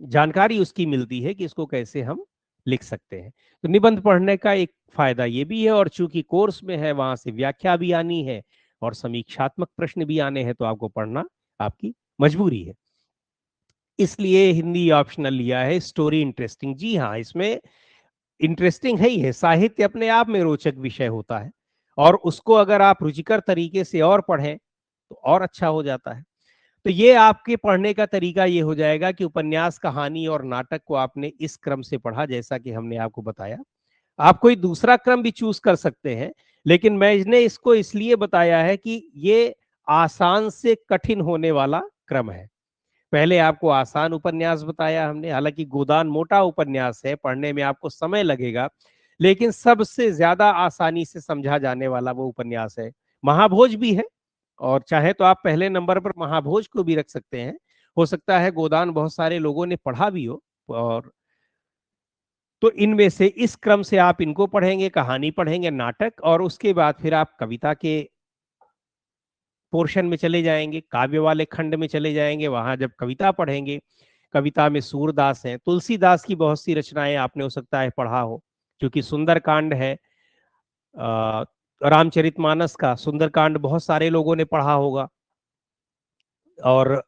जानकारी उसकी मिलती है कि इसको कैसे हम लिख सकते हैं। तो निबंध पढ़ने का एक फायदा ये भी है, और चूंकि कोर्स में है, वहां से व्याख्या भी आनी है और समीक्षात्मक प्रश्न भी आने हैं, तो आपको पढ़ना आपकी मजबूरी है। इसलिए हिंदी ऑप्शनल लिया है। स्टोरी इंटरेस्टिंग, जी हाँ, इसमें इंटरेस्टिंग है ही है, साहित्य अपने आप में रोचक विषय होता है, और उसको अगर आप रुचिकर तरीके से और पढ़ें तो और अच्छा हो जाता है। तो ये आपके पढ़ने का तरीका ये हो जाएगा कि उपन्यास, कहानी और नाटक को आपने इस क्रम से पढ़ा जैसा कि हमने आपको बताया। आप कोई दूसरा क्रम भी चूज कर सकते हैं, लेकिन मैंने इसको इसलिए बताया है कि ये आसान से कठिन होने वाला क्रम है। पहले आपको आसान उपन्यास बताया हमने, हालांकि गोदान मोटा उपन्यास है, पढ़ने में आपको समय लगेगा, लेकिन सबसे ज्यादा आसानी से समझा जाने वाला वो उपन्यास है। महाभोज भी है, और चाहे तो आप पहले नंबर पर महाभोज को भी रख सकते हैं। हो सकता है गोदान बहुत सारे लोगों ने पढ़ा भी हो, और तो इनमें से इस क्रम से आप इनको पढ़ेंगे, कहानी पढ़ेंगे, नाटक, और उसके बाद फिर आप कविता के पोर्शन में चले जाएंगे, काव्य वाले खंड में चले जाएंगे। वहां जब कविता पढ़ेंगे, कविता में सूरदास हैं, तुलसीदास की बहुत सी रचनाएं आपने हो सकता है पढ़ा हो, क्योंकि सुंदरकांड है, रामचरितमानस का सुंदरकांड बहुत सारे लोगों ने पढ़ा होगा। और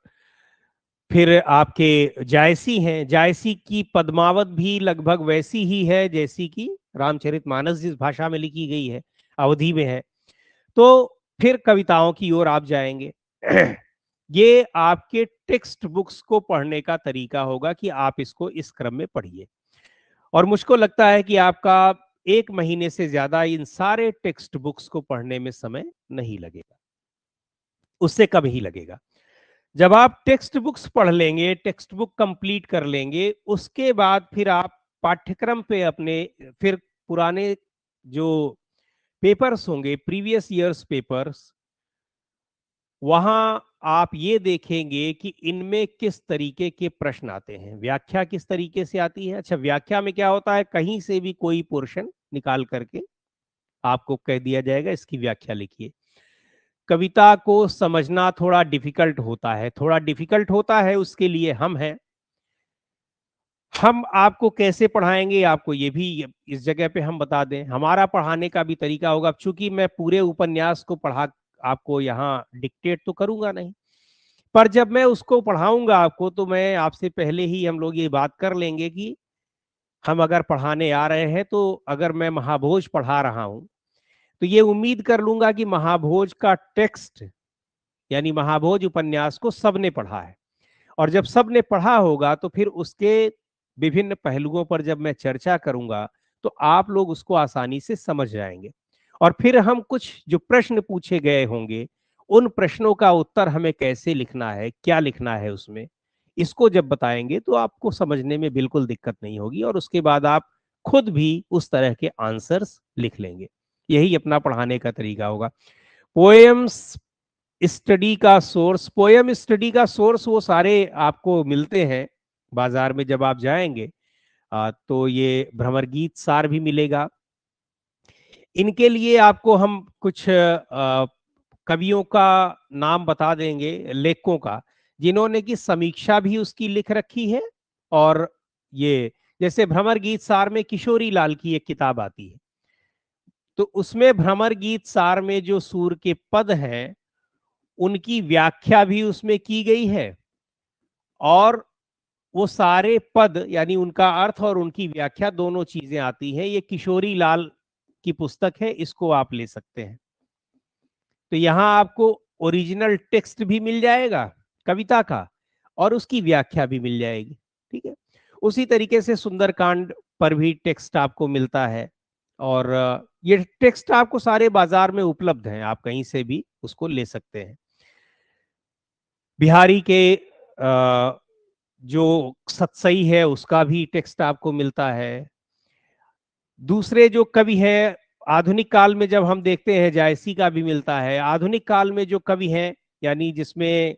फिर आपके जायसी हैं, जायसी की पद्मावत भी लगभग वैसी ही है जैसी कि रामचरितमानस जिस भाषा में लिखी गई है, अवधि में है। तो फिर कविताओं की ओर आप जाएंगे। ये आपके टेक्स्ट बुक्स को पढ़ने का तरीका होगा कि आप इसको इस क्रम में पढ़िए। और मुझको लगता है कि आपका 1 महीने से ज्यादा इन सारे टेक्स्ट बुक्स को पढ़ने में समय नहीं लगेगा, उससे कम ही लगेगा। जब आप टेक्स्ट बुक्स पढ़ लेंगे, टेक्स्ट बुक कंप्लीट कर लेंगे, उसके बाद फिर आप पाठ्यक्रम पे अपने फिर पुराने जो पेपर्स होंगे, प्रीवियस ईयर्स पेपर्स, वहां आप ये देखेंगे कि इनमें किस तरीके के प्रश्न आते हैं, व्याख्या किस तरीके से आती है। अच्छा, व्याख्या में क्या होता है, कहीं से भी कोई पोर्शन निकाल करके आपको कह दिया जाएगा इसकी व्याख्या लिखिए। कविता को समझना थोड़ा डिफिकल्ट होता है, थोड़ा डिफिकल्ट होता है, उसके लिए हम हैं। हम आपको कैसे पढ़ाएंगे, आपको ये भी इस जगह पे हम बता दें, हमारा पढ़ाने का भी तरीका होगा। चूंकि मैं पूरे उपन्यास को पढ़ा आपको यहाँ डिक्टेट तो करूंगा नहीं, पर जब मैं उसको पढ़ाऊंगा आपको, तो मैं आपसे पहले ही हम लोग ये बात कर लेंगे कि हम अगर पढ़ाने आ रहे हैं, तो अगर मैं महाभोज पढ़ा रहा हूं, तो ये उम्मीद कर लूंगा कि महाभोज का टेक्स्ट यानी महाभोज उपन्यास को सबने पढ़ा है। और जब सबने पढ़ा होगा, तो फिर उसके विभिन्न पहलुओं पर जब मैं चर्चा करूंगा, तो आप लोग उसको आसानी से समझ जाएंगे। और फिर हम कुछ जो प्रश्न पूछे गए होंगे, उन प्रश्नों का उत्तर हमें कैसे लिखना है, क्या लिखना है उसमें, इसको जब बताएंगे तो आपको समझने में बिल्कुल दिक्कत नहीं होगी, और उसके बाद आप खुद भी उस तरह के आंसर्स लिख लेंगे। यही अपना पढ़ाने का तरीका होगा। पोएम्स स्टडी का सोर्स, पोएम स्टडी का सोर्स वो सारे आपको मिलते हैं बाजार में जब आप जाएंगे। तो ये भ्रमर गीत सार भी मिलेगा। इनके लिए आपको हम कुछ कवियों का नाम बता देंगे, लेखकों का, जिन्होंने की समीक्षा भी उसकी लिख रखी है। और ये जैसे भ्रमर गीत सार में किशोरी लाल की एक किताब आती है, तो उसमें भ्रमर गीत सार में जो सूर के पद हैं, उनकी व्याख्या भी उसमें की गई है। और वो सारे पद यानी उनका अर्थ और उनकी व्याख्या दोनों चीजें आती हैं। ये किशोरी लाल की पुस्तक है, इसको आप ले सकते हैं। तो यहां आपको ओरिजिनल टेक्स्ट भी मिल जाएगा कविता का, और उसकी व्याख्या भी मिल जाएगी। ठीक है, उसी तरीके से सुंदरकांड पर भी टेक्स्ट आपको मिलता है। और ये टेक्स्ट आपको सारे बाजार में उपलब्ध हैं, आप कहीं से भी उसको ले सकते हैं। बिहारी के जो सतसई है उसका भी टेक्स्ट आपको मिलता है। दूसरे जो कवि है आधुनिक काल में जब हम देखते हैं, जायसी का भी मिलता है। आधुनिक काल में जो कवि हैं, यानी जिसमें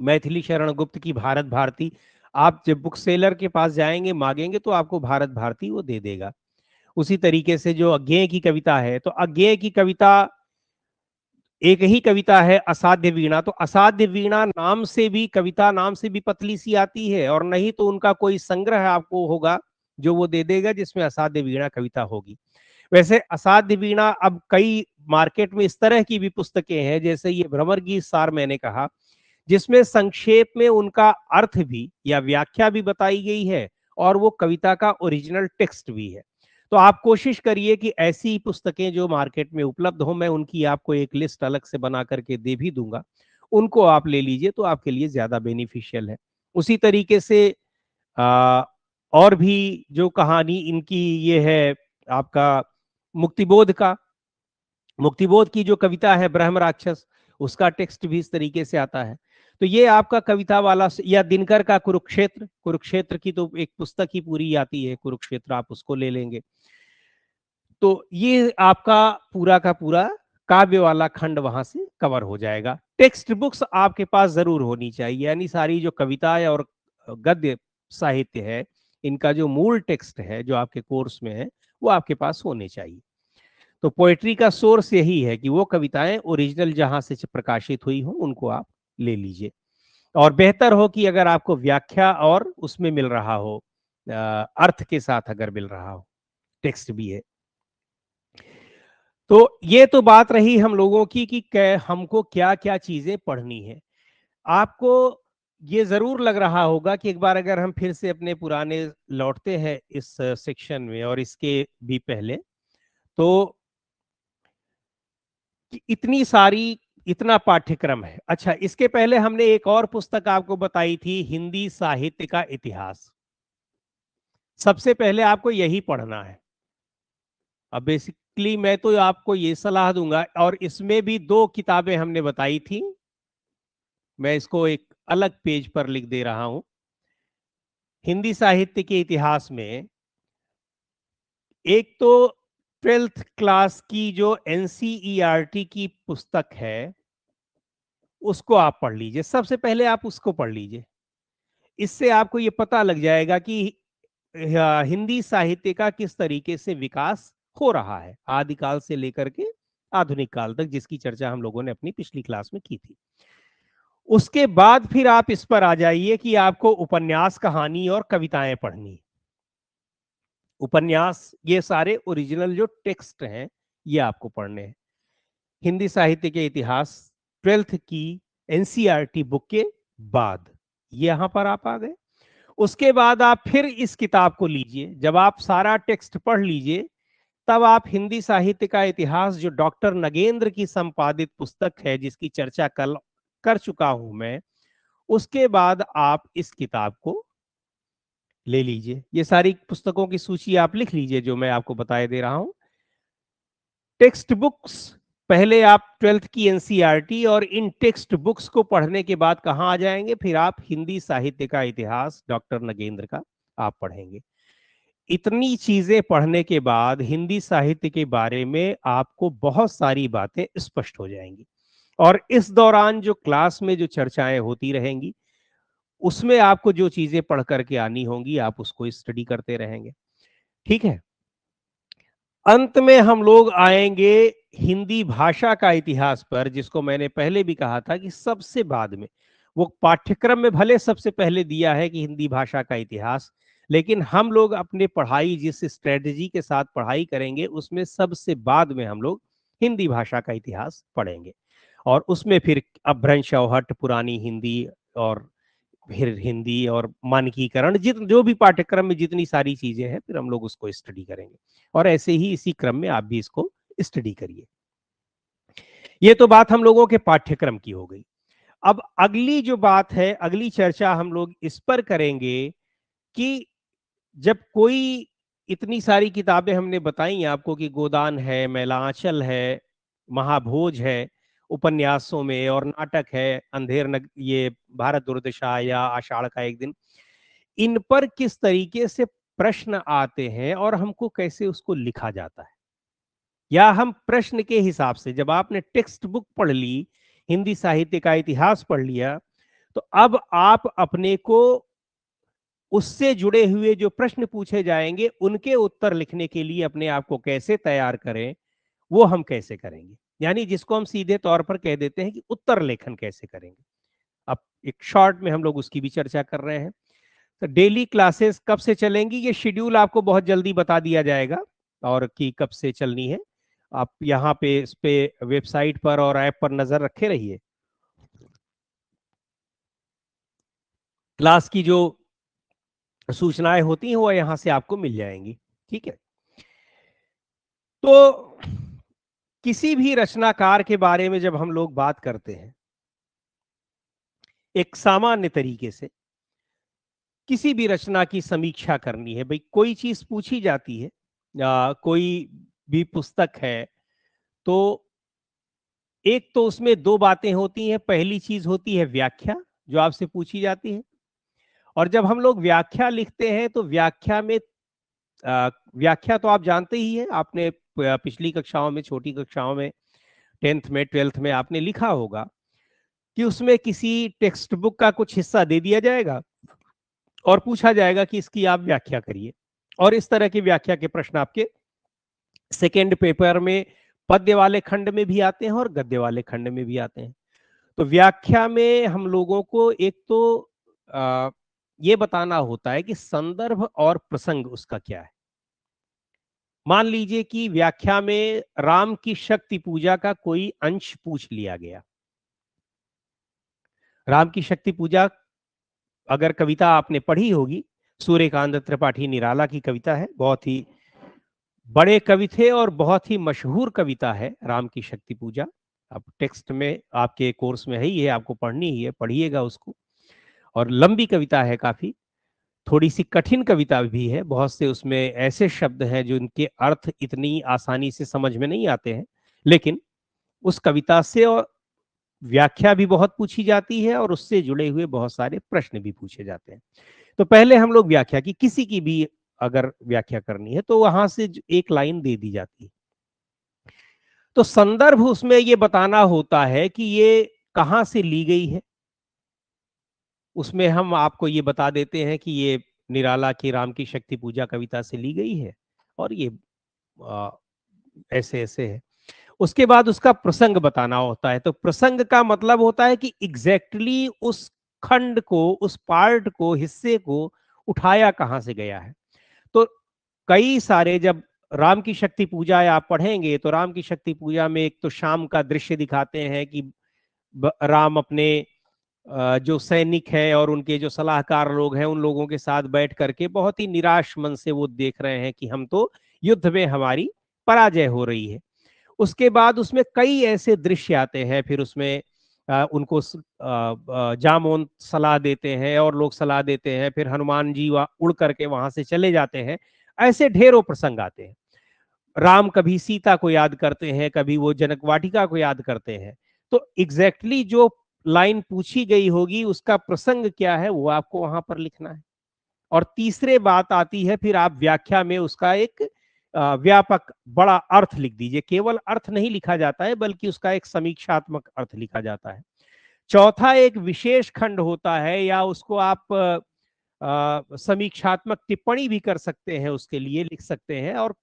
मैथिली शरण गुप्त की भारत भारती, आप जब बुक सेलर के पास जाएंगे मांगेंगे तो आपको भारत भारती वो दे देगा। उसी तरीके से जो अज्ञेय की कविता है, तो अज्ञेय की कविता एक ही कविता है, असाध्य वीणा। तो असाध्य वीणा नाम से भी, कविता नाम से भी पतली सी आती है, और नहीं तो उनका कोई संग्रह आपको होगा जो वो दे देगा जिसमें असाध्य वीणा कविता होगी। वैसे असाध्य वीणा अब कई मार्केट में इस तरह की भी पुस्तकें हैं, जैसे ये भ्रमर गीत सार मैंने कहा, जिसमें संक्षेप में उनका अर्थ भी या व्याख्या भी बताई गई है, और वो कविता का ओरिजिनल टेक्स्ट भी है। तो आप कोशिश करिए कि ऐसी पुस्तकें जो मार्केट में उपलब्ध हो, मैं उनकी आपको एक लिस्ट अलग से बना करके दे भी दूंगा, उनको आप ले लीजिए तो आपके लिए ज्यादा बेनिफिशियल है। उसी तरीके से आ, और भी जो कहानी इनकी ये है आपका मुक्तिबोध का, मुक्तिबोध की जो कविता है ब्रह्म राक्षस, उसका टेक्स्ट भी इस तरीके से आता है। तो ये आपका कविता वाला, या दिनकर का कुरुक्षेत्र, कुरुक्षेत्र की तो एक पुस्तक ही पूरी आती है, कुरुक्षेत्र आप उसको ले लेंगे। तो ये आपका पूरा का पूरा काव्य वाला खंड वहां से कवर हो जाएगा। टेक्स्ट बुक्स आपके पास जरूर होनी चाहिए, यानी सारी जो कविता है और गद्य साहित्य है, इनका जो मूल टेक्स्ट है जो आपके कोर्स में है, वो आपके पास होने चाहिए। तो पोएट्री का सोर्स यही है कि वो कविताएं ओरिजिनल जहां से प्रकाशित हुई हो उनको आप ले लीजिए। और बेहतर हो कि अगर आपको व्याख्या और उसमें मिल रहा हो, अर्थ के साथ अगर मिल रहा हो, टेक्स्ट भी है। तो ये तो बात रही हम लोगों की कि हमको क्या क्या चीजें पढ़नी है। आपको ये जरूर लग रहा होगा कि एक बार अगर हम फिर से अपने पुराने लौटते हैं इस सेक्शन में और इसके भी पहले, तो कि इतनी सारी, इतना पाठ्यक्रम है। अच्छा, इसके पहले हमने एक और पुस्तक आपको बताई थी, हिंदी साहित्य का इतिहास। सबसे पहले आपको यही पढ़ना है। अब बेसिकली मैं तो आपको ये सलाह दूंगा, और इसमें भी दो किताबें हमने बताई थी, मैं इसको एक अलग पेज पर लिख दे रहा हूं। हिंदी साहित्य के इतिहास में एक तो 12th क्लास की जो एनसीईआरटी की पुस्तक है, उसको आप पढ़ लीजिए। सबसे पहले आप उसको पढ़ लीजिए। इससे आपको ये पता लग जाएगा कि हिंदी साहित्य का किस तरीके से विकास हो रहा है, आदिकाल से लेकर के आधुनिक काल तक, जिसकी चर्चा हम लोगों ने अपनी पिछली क्लास में की थी। उसके बाद फिर आप इस पर आ जाइए कि आपको उपन्यास, कहानी और कविताएं पढ़नी। उपन्यास, ये सारे ओरिजिनल जो टेक्स्ट हैं ये आपको पढ़ने हैं। हिंदी साहित्य के इतिहास 12th की एनसीईआरटी बुक के बाद यहां पर आप आ गए। उसके बाद आप फिर इस किताब को लीजिए। जब आप सारा टेक्स्ट पढ़ लीजिए, तब आप हिंदी साहित्य का इतिहास, जो डॉक्टर नगेंद्र की संपादित पुस्तक है, जिसकी चर्चा कल कर चुका हूं मैं, उसके बाद आप इस किताब को ले लीजिए। ये सारी पुस्तकों की सूची आप लिख लीजिए जो मैं आपको बताए दे रहा हूं। टेक्स्ट बुक्स, पहले आप 12th की एनसीईआरटी, और इन टेक्स्ट बुक्स को पढ़ने के बाद कहां आ जाएंगे, फिर आप हिंदी साहित्य का इतिहास डॉक्टर नगेंद्र का आप पढ़ेंगे। इतनी चीजें पढ़ने के बाद हिंदी साहित्य के बारे में आपको बहुत सारी बातें स्पष्ट हो जाएंगी। और इस दौरान जो क्लास में जो चर्चाएं होती रहेंगी, उसमें आपको जो चीजें पढ़ करके आनी होंगी, आप उसको स्टडी करते रहेंगे। ठीक है। अंत में हम लोग आएंगे हिंदी भाषा का इतिहास पर, जिसको मैंने पहले भी कहा था कि सबसे बाद में, वो पाठ्यक्रम में भले सबसे पहले दिया है कि हिंदी भाषा का इतिहास, लेकिन हम लोग अपने पढ़ाई जिस स्ट्रेटजी के साथ पढ़ाई करेंगे, उसमें सबसे बाद में हम लोग हिंदी भाषा का इतिहास पढ़ेंगे। और उसमें फिर अपभ्रंश, औहट, पुरानी हिंदी, और फिर हिंदी और मानकीकरण, जो भी पाठ्यक्रम में जितनी सारी चीजें हैं, फिर हम लोग उसको स्टडी करेंगे। और ऐसे ही इसी क्रम में आप भी इसको स्टडी करिए। ये तो बात हम लोगों के पाठ्यक्रम की हो गई। अब अगली जो बात है, अगली चर्चा हम लोग इस पर करेंगे कि जब कोई, इतनी सारी किताबें हमने बताई आपको कि गोदान है, मैलांचल है, महाभोज है उपन्यासों में, और नाटक है अंधेर ये भारत दुर्दशा या आषाढ़ का एक दिन, इन पर किस तरीके से प्रश्न आते हैं और हमको कैसे उसको लिखा जाता है, या हम प्रश्न के हिसाब से, जब आपने टेक्स्ट बुक पढ़ ली, हिंदी साहित्य का इतिहास पढ़ लिया, तो अब आप अपने को उससे जुड़े हुए जो प्रश्न पूछे जाएंगे उनके उत्तर लिखने के लिए अपने आप को कैसे तैयार करें, वो हम कैसे करेंगे, यानी जिसको हम सीधे तौर पर कह देते हैं कि उत्तर लेखन कैसे करेंगे। अब एक शॉर्ट में हम लोग उसकी भी चर्चा कर रहे हैं। तो डेली क्लासेस कब से चलेंगी, ये शेड्यूल आपको बहुत जल्दी बता दिया जाएगा, और कि कब से चलनी है। आप यहाँ पे इस पे वेबसाइट पर और ऐप पर नजर रखे रहिए। क्लास की जो सूचनाएं होती हैं वो यहां से आपको मिल जाएंगी। ठीक है, तो किसी भी रचनाकार के बारे में जब हम लोग बात करते हैं, एक सामान्य तरीके से किसी भी रचना की समीक्षा करनी है, भाई कोई चीज पूछी जाती है या कोई भी पुस्तक है, तो एक तो उसमें दो बातें होती हैं। पहली चीज होती है व्याख्या, जो आपसे पूछी जाती है। और जब हम लोग व्याख्या लिखते हैं तो व्याख्या में व्याख्या तो आप जानते ही हैं, आपने पिछली कक्षाओं में, छोटी कक्षाओं में, 10th में, 12th में आपने लिखा होगा कि उसमें किसी टेक्स्ट बुक का कुछ हिस्सा दे दिया जाएगा और पूछा जाएगा कि इसकी आप व्याख्या करिए। और इस तरह की व्याख्या के प्रश्न आपके सेकेंड पेपर में पद्य वाले खंड में भी आते हैं और गद्य वाले खंड में भी आते हैं। तो व्याख्या में हम लोगों को एक तो ये बताना होता है कि संदर्भ और प्रसंग उसका क्या है। मान लीजिए कि व्याख्या में राम की शक्ति पूजा का कोई अंश पूछ लिया गया। राम की शक्ति पूजा अगर कविता आपने पढ़ी होगी, सूर्यकांत त्रिपाठी निराला की कविता है, बहुत ही बड़े कवि थे और बहुत ही मशहूर कविता है राम की शक्ति पूजा। अब टेक्स्ट में आपके कोर्स में है ही है, आपको पढ़नी ही है, पढ़िएगा उसको। और लंबी कविता है काफी, थोड़ी सी कठिन कविता भी है, बहुत से उसमें ऐसे शब्द हैं जो इनके अर्थ इतनी आसानी से समझ में नहीं आते हैं। लेकिन उस कविता से और व्याख्या भी बहुत पूछी जाती है और उससे जुड़े हुए बहुत सारे प्रश्न भी पूछे जाते हैं। तो पहले हम लोग व्याख्या की, किसी की भी अगर व्याख्या करनी है तो वहां से एक लाइन दे दी जाती है। तो संदर्भ उसमें ये बताना होता है कि ये कहां से ली गई है। उसमें हम आपको ये बता देते हैं कि ये निराला की राम की शक्ति पूजा कविता से ली गई है और ये आ, ऐसे ऐसे है। उसके बाद उसका प्रसंग बताना होता है। तो प्रसंग का मतलब होता है कि एग्जैक्टली उस खंड को, उस पार्ट को, हिस्से को उठाया कहां से गया है। तो कई सारे, जब राम की शक्ति पूजा आप पढ़ेंगे तो राम की शक्ति पूजा में एक तो शाम का दृश्य दिखाते हैं कि राम अपने जो सैनिक है और उनके जो सलाहकार लोग हैं उन लोगों के साथ बैठ करके बहुत ही निराश मन से वो देख रहे हैं कि हम तो युद्ध में हमारी पराजय हो रही है। उसके बाद उसमें कई ऐसे दृश्य आते हैं, फिर उसमें उनको जामोन सलाह देते हैं और लोग सलाह देते हैं, फिर हनुमान जी उड़ करके वहां से चले जाते हैं। ऐसे ढेरों प्रसंग आते हैं। राम कभी सीता को याद करते हैं, कभी वो जनक वाटिका को याद करते हैं। तो एग्जैक्टली जो लाइन पूछी गई होगी उसका प्रसंग क्या है वो आपको वहां पर लिखना है। और तीसरे बात आती है, फिर आप व्याख्या में उसका एक व्यापक बड़ा अर्थ लिख दीजिए। केवल अर्थ नहीं लिखा जाता है बल्कि उसका एक समीक्षात्मक अर्थ लिखा जाता है। चौथा एक विशेष खंड होता है, या उसको आप समीक्षात्मक टिप्पणी भी कर सकते हैं, उसके लिए लिख सकते हैं और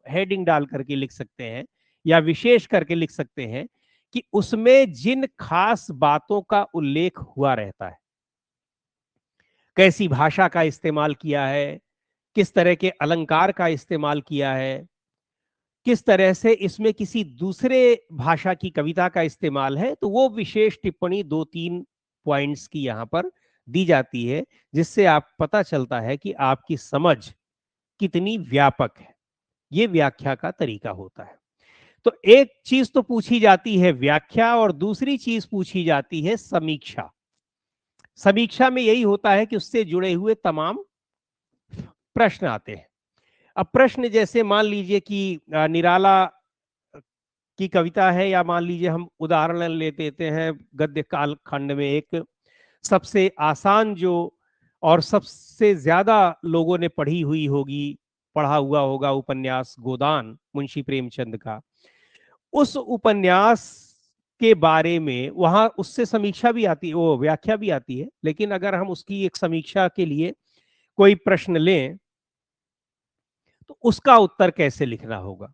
हेडिंग डाल करके लिख सकते हैं या विशेष करके लिख सकते हैं कि उसमें जिन खास बातों का उल्लेख हुआ रहता है, कैसी भाषा का इस्तेमाल किया है, किस तरह के अलंकार का इस्तेमाल किया है, किस तरह से इसमें किसी दूसरे भाषा की कविता का इस्तेमाल है, तो वो विशेष टिप्पणी 2-3 पॉइंट्स की यहां पर दी जाती है, जिससे आप पता चलता है कि आपकी समझ कितनी व्यापक है। ये व्याख्या का तरीका होता है। तो एक चीज तो पूछी जाती है व्याख्या और दूसरी चीज पूछी जाती है समीक्षा। समीक्षा में यही होता है कि उससे जुड़े हुए तमाम प्रश्न आते हैं। अब प्रश्न जैसे मान लीजिए कि निराला की कविता है, या मान लीजिए हम उदाहरण ले लेते हैं गद्य काल खंड में एक सबसे आसान जो और सबसे ज्यादा लोगों ने पढ़ी हुई होगी, पढ़ा हुआ होगा उपन्यास गोदान मुंशी प्रेमचंद का। उस उपन्यास के बारे में वहां उससे समीक्षा भी आती है, वो व्याख्या भी आती है। लेकिन अगर हम उसकी एक समीक्षा के लिए कोई प्रश्न लें तो उसका उत्तर कैसे लिखना होगा।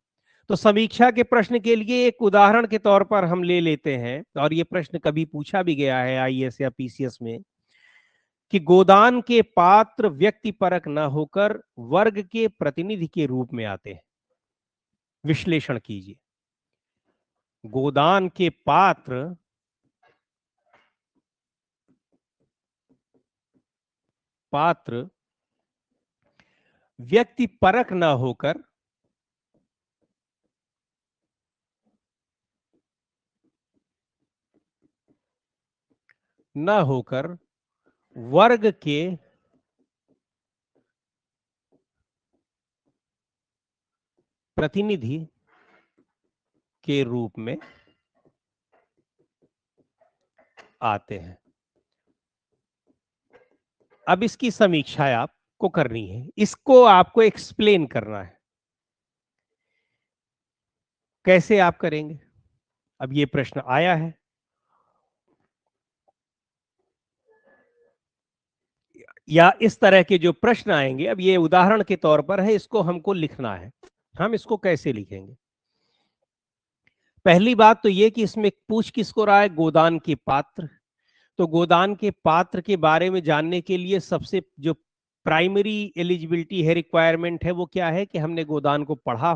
तो समीक्षा के प्रश्न के लिए एक उदाहरण के तौर पर हम ले लेते हैं, और ये प्रश्न कभी पूछा भी गया है आईएएस या पीसीएस में, कि गोदान के पात्र व्यक्ति परक न होकर वर्ग के प्रतिनिधि के रूप में आते हैं। विश्लेषण कीजिए। गोदान के पात्र व्यक्ति परक न होकर वर्ग के प्रतिनिधि के रूप में आते हैं। अब इसकी समीक्षा आपको करनी है, इसको आपको एक्सप्लेन करना है। कैसे आप करेंगे? अब ये प्रश्न आया है, या इस तरह के जो प्रश्न आएंगे, अब ये उदाहरण के तौर पर है, इसको हमको लिखना है। हम इसको कैसे लिखेंगे? पहली बात तो ये कि इसमें पूछ किसको रहा है? गोदान के पात्र। तो गोदान के पात्र के बारे में जानने के लिए सबसे जो प्राइमरी एलिजिबिलिटी है, रिक्वायरमेंट है, वो क्या है कि हमने गोदान को पढ़ा।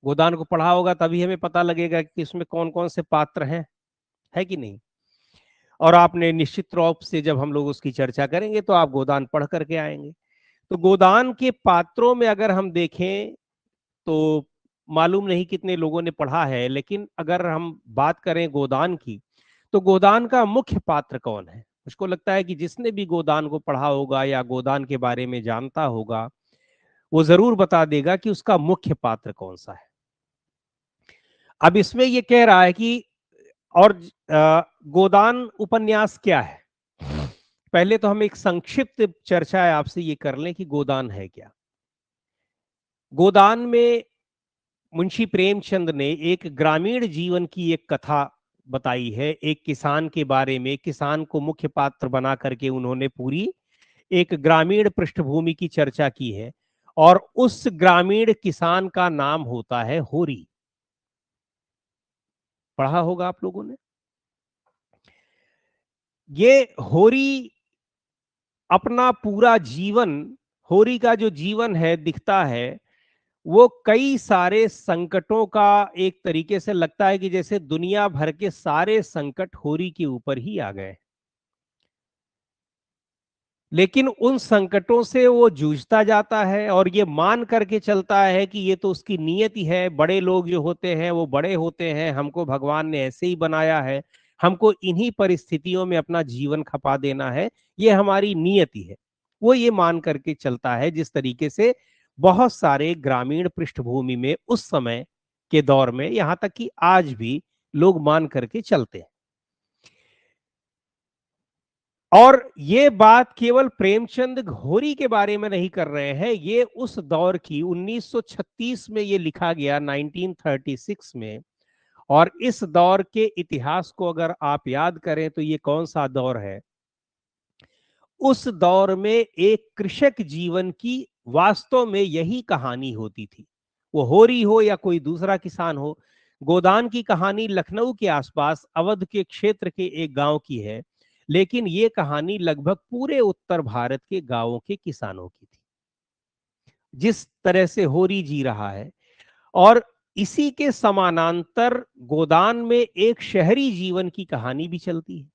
गोदान को पढ़ा होगा तभी हमें पता लगेगा कि इसमें कौन कौन से पात्र हैं, है कि नहीं। और आपने निश्चित रूप से, जब हम लोग उसकी चर्चा करेंगे तो आप गोदान पढ़ करके आएंगे। तो गोदान के पात्रों में अगर हम देखें तो मालूम नहीं कितने लोगों ने पढ़ा है, लेकिन अगर हम बात करें गोदान की, तो गोदान का मुख्य पात्र कौन है? मुझको लगता है कि जिसने भी गोदान को पढ़ा होगा या गोदान के बारे में जानता होगा, वो जरूर बता देगा कि उसका मुख्य पात्र कौन सा है। अब इसमें ये कह रहा है कि और गोदान उपन्यास क्या है। पहले तो हम एक संक्षिप्त चर्चा आपसे ये कर लें कि गोदान है क्या। गोदान में मुंशी प्रेमचंद ने एक ग्रामीण जीवन की एक कथा बताई है, एक किसान के बारे में। किसान को मुख्य पात्र बना करके उन्होंने पूरी एक ग्रामीण पृष्ठभूमि की चर्चा की है, और उस ग्रामीण किसान का नाम होता है होरी। पढ़ा होगा आप लोगों ने। ये होरी अपना पूरा जीवन, होरी का जो जीवन है दिखता है, वो कई सारे संकटों का, एक तरीके से लगता है कि जैसे दुनिया भर के सारे संकट होरी के ऊपर ही आ गए। लेकिन उन संकटों से वो जूझता जाता है और ये मान करके चलता है कि ये तो उसकी नियति है। बड़े लोग जो होते हैं वो बड़े होते हैं, हमको भगवान ने ऐसे ही बनाया है, हमको इन्हीं परिस्थितियों में अपना जीवन खपा देना है, ये हमारी नियति है। वो ये मान करके चलता है, जिस तरीके से बहुत सारे ग्रामीण पृष्ठभूमि में उस समय के दौर में, यहां तक कि आज भी लोग मान करके चलते हैं। और ये बात केवल प्रेमचंद घोरी के बारे में नहीं कर रहे हैं, ये उस दौर की 1936 में ये लिखा गया, 1936 में। और इस दौर के इतिहास को अगर आप याद करें तो ये कौन सा दौर है? उस दौर में एक कृषक जीवन की वास्तव में यही कहानी होती थी। वो होरी हो या कोई दूसरा किसान हो। गोदान की कहानी लखनऊ के आसपास अवध के क्षेत्र के एक गांव की है, लेकिन ये कहानी लगभग पूरे उत्तर भारत के गांवों के किसानों की थी, जिस तरह से होरी जी रहा है। और इसी के समानांतर गोदान में एक शहरी जीवन की कहानी भी चलती है।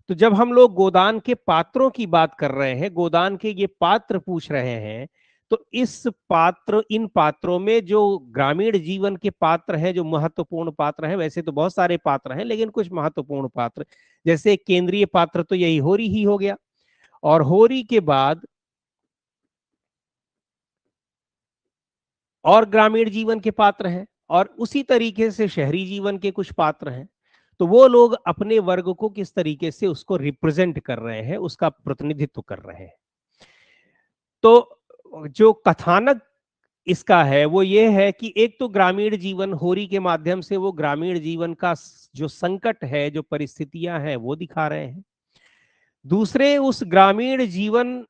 तो जब हम लोग गोदान के पात्रों की बात कर रहे हैं, गोदान के ये पात्र पूछ रहे हैं, तो इन पात्रों में जो ग्रामीण जीवन के पात्र हैं, जो महत्वपूर्ण पात्र हैं, वैसे तो बहुत सारे पात्र हैं लेकिन कुछ महत्वपूर्ण पात्र, जैसे केंद्रीय पात्र तो यही होरी ही हो गया। और होरी के बाद और ग्रामीण जीवन के पात्र हैं, और उसी तरीके से शहरी जीवन के कुछ पात्र हैं। तो वो लोग अपने वर्ग को किस तरीके से उसको रिप्रेजेंट कर रहे हैं, उसका प्रतिनिधित्व कर रहे हैं। तो जो कथानक इसका है वो ये है कि एक तो ग्रामीण जीवन, होरी के माध्यम से वो ग्रामीण जीवन का जो संकट है, जो परिस्थितियां हैं, वो दिखा रहे हैं। दूसरे, उस ग्रामीण जीवन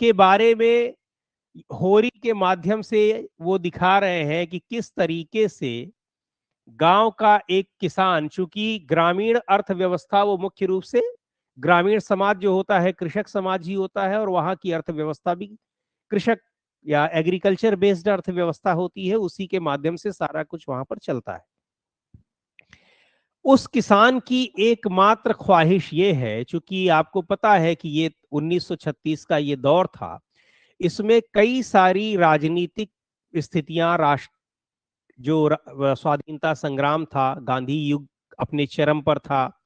के बारे में होरी के माध्यम से वो दिखा रहे हैं कि किस तरीके से गांव का एक किसान, चूंकि ग्रामीण अर्थव्यवस्था वो मुख्य रूप से ग्रामीण समाज जो होता है कृषक समाज ही होता है, और वहां की अर्थव्यवस्था भी कृषक या एग्रीकल्चर बेस्ड अर्थव्यवस्था होती है, उसी के माध्यम से सारा कुछ वहां पर चलता है। उस किसान की एकमात्र ख्वाहिश ये है, चूंकि आपको पता है कि ये 1936 का ये दौर था, इसमें कई सारी राजनीतिक स्थितियां, राष्ट्र जो स्वाधीनता संग्राम था, गांधी युग अपने चरम पर था,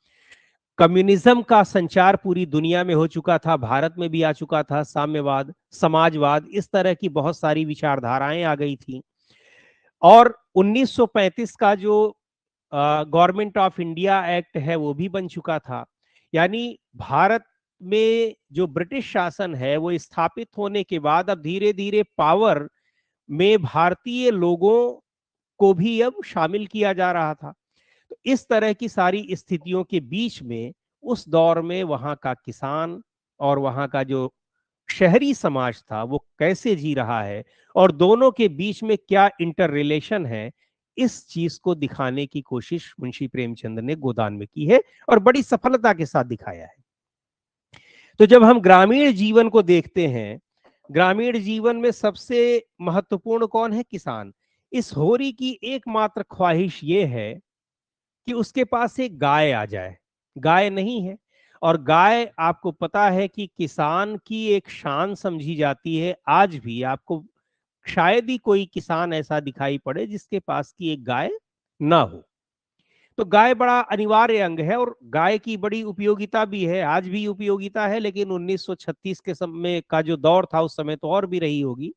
कम्युनिज्म का संचार पूरी दुनिया में हो चुका था, भारत में भी आ चुका था, साम्यवाद, समाजवाद, इस तरह की बहुत सारी विचारधाराएं आ गई थी। और 1935 का जो गवर्नमेंट ऑफ इंडिया एक्ट है वो भी बन चुका था। यानी भारत में जो ब्रिटिश शासन है वो स्थापित होने के बाद अब धीरे धीरे पावर में भारतीय लोगों को भी अब शामिल किया जा रहा था। तो इस तरह की सारी स्थितियों के बीच में उस दौर में वहां का किसान और वहां का जो शहरी समाज था वो कैसे जी रहा है और दोनों के बीच में क्या इंटर रिलेशन है, इस चीज को दिखाने की कोशिश मुंशी प्रेमचंद ने गोदान में की है और बड़ी सफलता के साथ दिखाया है। तो जब हम ग्रामीण जीवन को देखते हैं, ग्रामीण जीवन में सबसे महत्वपूर्ण कौन है? किसान। इस होरी की एकमात्र ख्वाहिश ये है कि उसके पास एक गाय आ जाए। गाय नहीं है, और गाय आपको पता है कि किसान की एक शान समझी जाती है। आज भी आपको शायद ही कोई किसान ऐसा दिखाई पड़े जिसके पास की एक गाय ना हो। तो गाय बड़ा अनिवार्य अंग है और गाय की बड़ी उपयोगिता भी है, आज भी उपयोगिता है, लेकिन 1936 के समय का जो दौर था उस समय तो और भी रही होगी।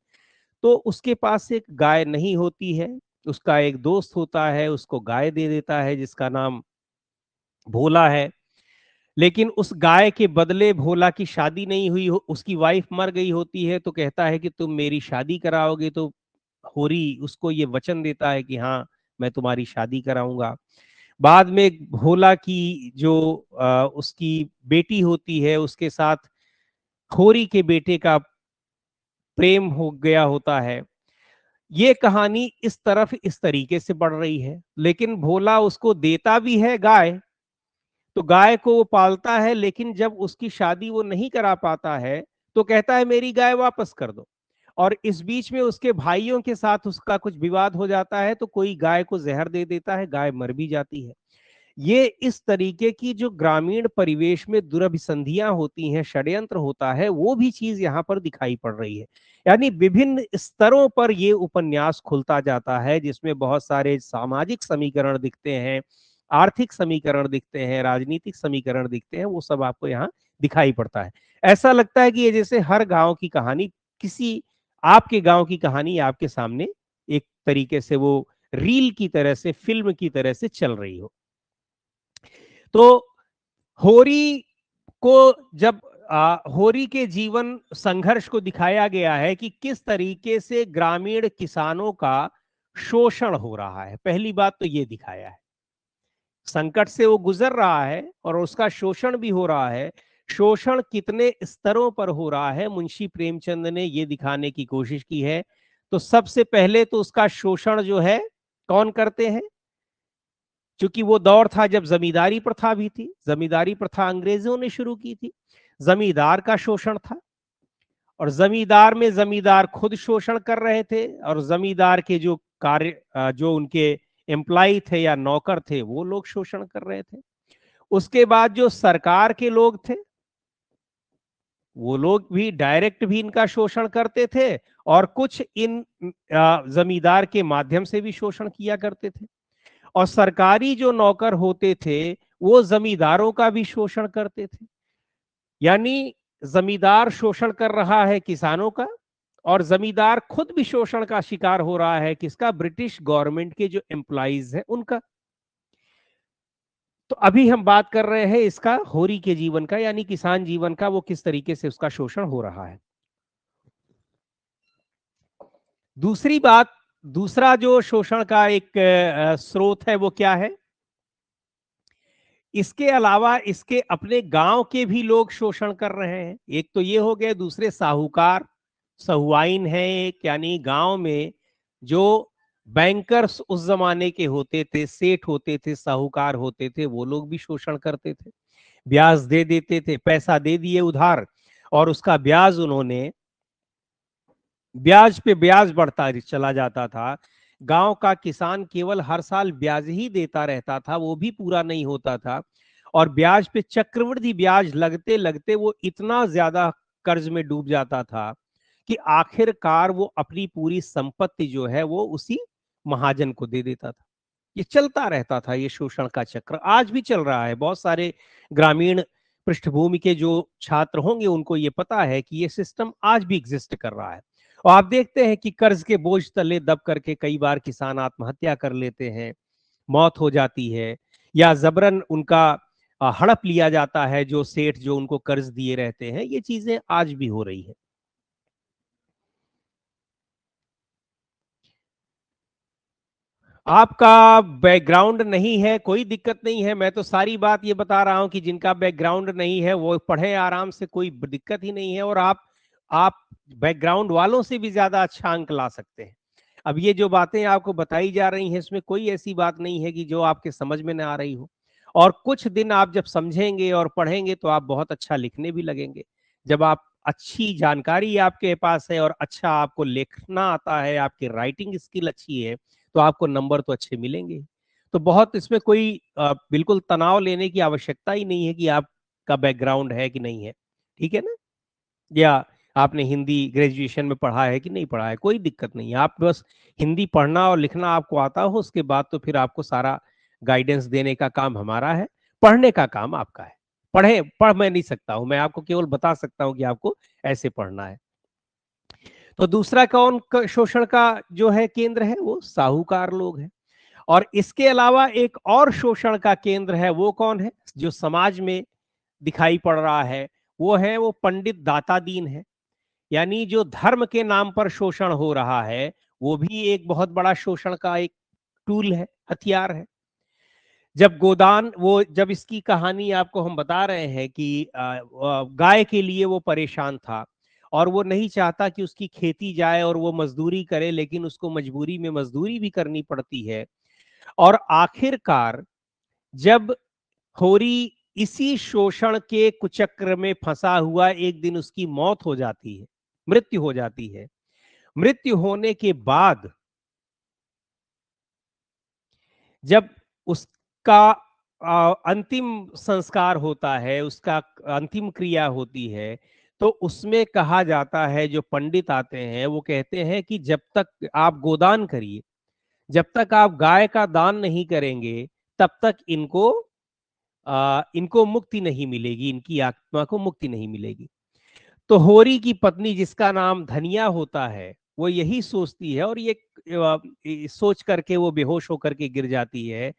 तो उसके पास एक गाय नहीं होती है, उसका एक दोस्त होता है, उसको गाय दे देता है जिसका नाम भोला है। लेकिन उस गाय के बदले भोला की शादी नहीं हुई हो, उसकी वाइफ मर गई होती है, तो कहता है कि तुम मेरी शादी कराओगे। तो होरी उसको ये वचन देता है कि हाँ, मैं तुम्हारी शादी कराऊंगा। बाद में भोला की जो उसकी बेटी होती है उसके साथ होरी के बेटे का प्रेम हो गया होता है। ये कहानी इस तरफ इस तरीके से बढ़ रही है, लेकिन भोला उसको देता भी है गाय, तो गाय को वो पालता है, लेकिन जब उसकी शादी वो नहीं करा पाता है तो कहता है मेरी गाय वापस कर दो। और इस बीच में उसके भाइयों के साथ उसका कुछ विवाद हो जाता है, तो कोई गाय को जहर दे देता है, गाय मर भी जाती है। ये इस तरीके की जो ग्रामीण परिवेश में दुरभिसंधियां होती हैं, षड्यंत्र होता है, वो भी चीज यहाँ पर दिखाई पड़ रही है। यानी विभिन्न स्तरों पर ये उपन्यास खुलता जाता है, जिसमें बहुत सारे सामाजिक समीकरण दिखते हैं, आर्थिक समीकरण दिखते हैं, राजनीतिक समीकरण दिखते हैं, वो सब आपको यहाँ दिखाई पड़ता है। ऐसा लगता है कि ये जैसे हर गांव की कहानी, किसी आपके गांव की कहानी आपके सामने एक तरीके से वो रील की तरह से, फिल्म की तरह से चल रही हो। तो होरी को जब होरी के जीवन संघर्ष को दिखाया गया है कि किस तरीके से ग्रामीण किसानों का शोषण हो रहा है, पहली बात तो ये दिखाया है। संकट से वो गुजर रहा है और उसका शोषण भी हो रहा है। शोषण कितने स्तरों पर हो रहा है, मुंशी प्रेमचंद ने ये दिखाने की कोशिश की है। तो सबसे पहले तो उसका शोषण जो है कौन करते हैं? क्योंकि वो दौर था जब जमींदारी प्रथा भी थी, जमींदारी प्रथा अंग्रेजों ने शुरू की थी, जमींदार का शोषण था। और जमींदार में जमींदार खुद शोषण कर रहे थे, और जमींदार के जो कार्य, जो उनके एम्प्लॉय थे या नौकर थे, वो लोग शोषण कर रहे थे। उसके बाद जो सरकार के लोग थे, वो लोग भी डायरेक्ट भी इनका शोषण करते थे, और कुछ इन जमींदार के माध्यम से भी शोषण किया करते थे। और सरकारी जो नौकर होते थे वो जमींदारों का भी शोषण करते थे। यानी जमींदार शोषण कर रहा है किसानों का, और जमींदार खुद भी शोषण का शिकार हो रहा है किसका? ब्रिटिश गवर्नमेंट के जो एम्प्लॉइज हैं उनका। तो अभी हम बात कर रहे हैं इसका होरी के जीवन का, यानी किसान जीवन का, वो किस तरीके से उसका शोषण हो रहा है। दूसरी बात, दूसरा जो शोषण का एक स्रोत है वो क्या है? इसके अलावा इसके अपने गांव के भी लोग शोषण कर रहे हैं। एक तो ये हो गए, दूसरे साहूकार, सहुआइन है एक, यानी गांव में जो बैंकर्स उस जमाने के होते थे, सेठ होते थे, साहूकार होते थे, वो लोग भी शोषण करते थे। ब्याज दे देते थे, पैसा दे दिए उधार, और उसका ब्याज उन्होंने, ब्याज पे ब्याज बढ़ता चला जाता था। गांव का किसान केवल हर साल ब्याज ही देता रहता था, वो भी पूरा नहीं होता था, और ब्याज पे चक्रवृद्धि ब्याज लगते लगते वो इतना ज्यादा कर्ज में डूब जाता था कि आखिरकार वो अपनी पूरी संपत्ति जो है वो उसी महाजन को दे देता था। ये चलता रहता था, ये शोषण का चक्र आज भी चल रहा है। बहुत सारे ग्रामीण पृष्ठभूमि के जो छात्र होंगे उनको ये पता है कि ये सिस्टम आज भी एग्जिस्ट कर रहा है। और आप देखते हैं कि कर्ज के बोझ तले दब करके कई बार किसान आत्महत्या कर लेते हैं, मौत हो जाती है, या जबरन उनका हड़प लिया जाता है, जो सेठ जो उनको कर्ज दिए रहते हैं। ये चीजें आज भी हो रही है। आपका बैकग्राउंड नहीं है कोई दिक्कत नहीं है। मैं तो सारी बात ये बता रहा हूं कि जिनका बैकग्राउंड नहीं है वो पढ़े आराम से, कोई दिक्कत ही नहीं है। और आप बैकग्राउंड वालों से भी ज्यादा अच्छा अंक ला सकते हैं। अब ये जो बातें आपको बताई जा रही हैं इसमें कोई ऐसी बात नहीं है कि जो आपके समझ में ना आ रही हो। और कुछ दिन आप जब समझेंगे और पढ़ेंगे तो आप बहुत अच्छा लिखने भी लगेंगे। जब आप अच्छी जानकारी आपके पास है और अच्छा आपको लिखना आता है, आपकी राइटिंग स्किल अच्छी है, तो आपको नंबर तो अच्छे मिलेंगे। तो बहुत इसमें कोई बिल्कुल तनाव लेने की आवश्यकता ही नहीं है कि आपका बैकग्राउंड है कि नहीं है। ठीक है ना? या आपने हिंदी ग्रेजुएशन में पढ़ा है कि नहीं पढ़ा है, कोई दिक्कत नहीं है। आप बस हिंदी पढ़ना और लिखना आपको आता हो, उसके बाद तो फिर आपको सारा गाइडेंस देने का काम हमारा है, पढ़ने का काम आपका है। पढ़ मैं नहीं सकता हूं, मैं आपको केवल बता सकता हूं कि आपको ऐसे पढ़ना है। तो दूसरा शोषण का जो है केंद्र है वो साहूकार लोग हैं। और इसके अलावा एक और शोषण का केंद्र है, वो कौन है जो समाज में दिखाई पड़ रहा है? वो पंडित दाता दीन है। यानी जो धर्म के नाम पर शोषण हो रहा है, वो भी एक बहुत बड़ा शोषण का एक टूल है, हथियार है। जब इसकी कहानी आपको हम बता रहे हैं कि गाय के लिए वो परेशान था और वो नहीं चाहता कि उसकी खेती जाए और वो मजदूरी करे, लेकिन उसको मजबूरी में मजदूरी भी करनी पड़ती है। और आखिरकार जब होरी इसी शोषण के कुचक्र में फंसा हुआ एक दिन उसकी मौत हो जाती है, मृत्यु हो जाती है। मृत्यु होने के बाद जब उसका अंतिम संस्कार होता है, उसका अंतिम क्रिया होती है, तो उसमें कहा जाता है, जो पंडित आते हैं वो कहते हैं कि जब तक आप गोदान करिए, जब तक आप गाय का दान नहीं करेंगे, तब तक इनको मुक्ति नहीं मिलेगी, इनकी आत्मा को मुक्ति नहीं मिलेगी। तो होरी की पत्नी, जिसका नाम धनिया होता है, वो यही सोचती है और ये सोच करके वो बेहोश होकर के गिर जाती है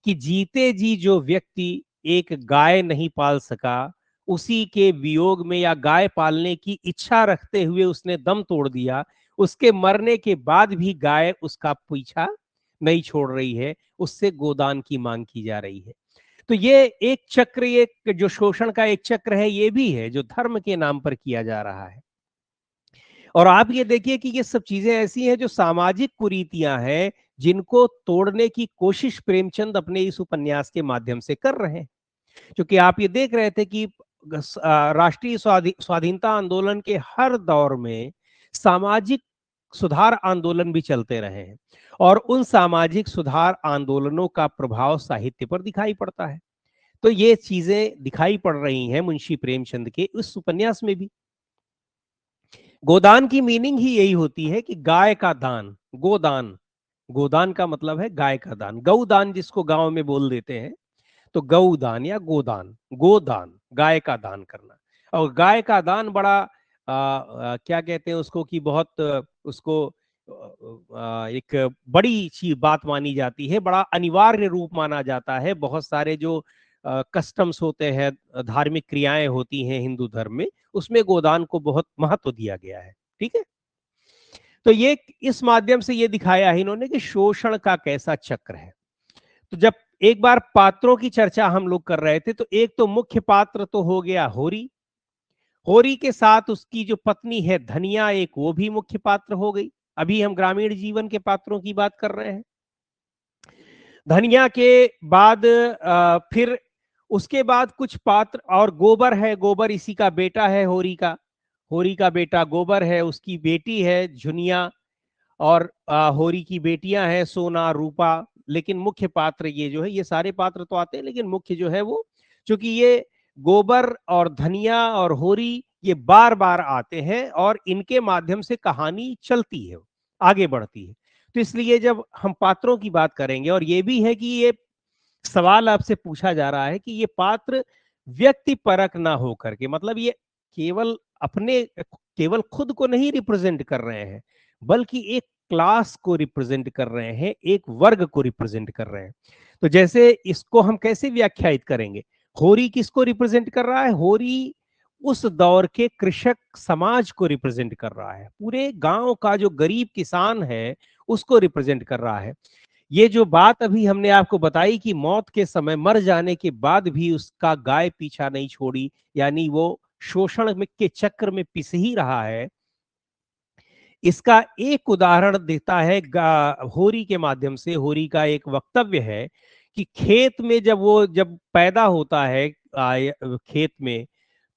कि जीते जी जो व्यक्ति एक गाय नहीं पाल सका, उसी के वियोग में या गाय पालने की इच्छा रखते हुए उसने दम तोड़ दिया, उसके मरने के बाद भी गाय उसका पीछा नहीं छोड़ रही है, उससे गोदान की मांग की जा रही है। तो ये एक चक्र, ये जो शोषण का एक चक्र है, ये भी है जो धर्म के नाम पर किया जा रहा है। और आप ये देखिए कि ये सब चीजें ऐसी हैं जो सामाजिक कुरीतियां हैं, जिनको तोड़ने की कोशिश प्रेमचंद अपने इस उपन्यास के माध्यम से कर रहे हैं। क्योंकि आप ये देख रहे थे कि राष्ट्रीय स्वाधीनता आंदोलन के हर दौर में सामाजिक सुधार आंदोलन भी चलते रहे हैं, और उन सामाजिक सुधार आंदोलनों का प्रभाव साहित्य पर दिखाई पड़ता है। तो ये चीजें दिखाई पड़ रही हैं मुंशी प्रेमचंद के इस उपन्यास में भी। गोदान की मीनिंग ही यही होती है कि गाय का दान, गोदान। गोदान का मतलब है गाय का दान, गौदान जिसको गांव में बोल देते हैं। तो गौदान या गोदान, गोदान गाय का दान करना। और गाय का दान बड़ा क्या कहते हैं उसको, कि बहुत उसको एक बड़ी चीज बात मानी जाती है, बड़ा अनिवार्य रूप माना जाता है। बहुत सारे जो कस्टम्स होते हैं, धार्मिक क्रियाएं होती हैं हिंदू धर्म में, उसमें गोदान को बहुत महत्व दिया गया है। ठीक है? तो ये इस माध्यम से ये दिखाया है इन्होंने कि शोषण का कैसा चक्र है। तो जब एक बार पात्रों की चर्चा हम लोग कर रहे थे, तो एक तो मुख्य पात्र तो हो गया होरी। होरी के साथ उसकी जो पत्नी है धनिया, एक वो भी मुख्य पात्र हो गई। अभी हम ग्रामीण जीवन के पात्रों की बात कर रहे हैं। धनिया के बाद फिर उसके बाद कुछ पात्र, और गोबर है, गोबर इसी का बेटा है होरी का। होरी का बेटा गोबर है, उसकी बेटी है झुनिया, और होरी की बेटियां हैं सोना, रूपा। लेकिन मुख्य पात्र ये जो है, ये सारे पात्र तो आते हैं, लेकिन मुख्य जो है वो, चूंकि ये गोबर और धनिया और होरी ये बार बार आते हैं और इनके माध्यम से कहानी चलती है, आगे बढ़ती है। तो इसलिए जब हम पात्रों की बात करेंगे, और ये भी है कि ये सवाल आपसे पूछा जा रहा है कि ये पात्र व्यक्ति परक ना हो करके, मतलब ये केवल अपने केवल खुद को नहीं रिप्रेजेंट कर रहे हैं, बल्कि एक क्लास को रिप्रेजेंट कर रहे हैं, एक वर्ग को रिप्रेजेंट कर रहे हैं। तो जैसे इसको हम कैसे व्याख्यायित करेंगे? होरी किसको रिप्रेजेंट कर रहा है? होरी उस दौर के कृषक समाज को रिप्रेजेंट कर रहा है, पूरे गांव का जो गरीब किसान है उसको रिप्रेजेंट कर रहा है। ये जो बात अभी हमने आपको बताई कि मौत के समय, मर जाने के बाद भी उसका गाय पीछा नहीं छोड़ी, यानी वो शोषण के चक्र में पिस ही रहा है, इसका एक उदाहरण देता है होरी के माध्यम से। होरी का एक वक्तव्य है कि खेत में जब पैदा होता है खेत में,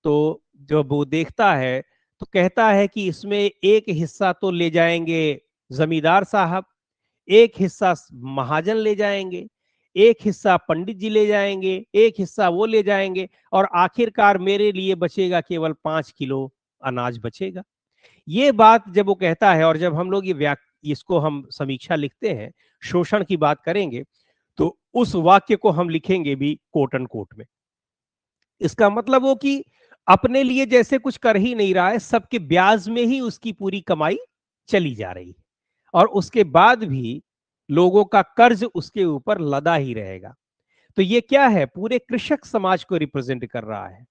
तो जब वो देखता है तो कहता है कि इसमें एक हिस्सा तो ले जाएंगे जमींदार साहब, एक हिस्सा महाजन ले जाएंगे, एक हिस्सा पंडित जी ले जाएंगे, एक हिस्सा वो ले जाएंगे, और आखिरकार मेरे लिए बचेगा केवल 5 किलो अनाज बचेगा। ये बात जब वो कहता है, और जब हम लोग इसको हम समीक्षा लिखते हैं, शोषण की बात करेंगे, तो उस वाक्य को हम लिखेंगे भी कोट एंड कोट में। इसका मतलब वो कि अपने लिए जैसे कुछ कर ही नहीं रहा है, सबके ब्याज में ही उसकी पूरी कमाई चली जा रही है, और उसके बाद भी लोगों का कर्ज उसके ऊपर लदा ही रहेगा। तो ये क्या है? पूरे कृषक समाज को रिप्रेजेंट कर रहा है।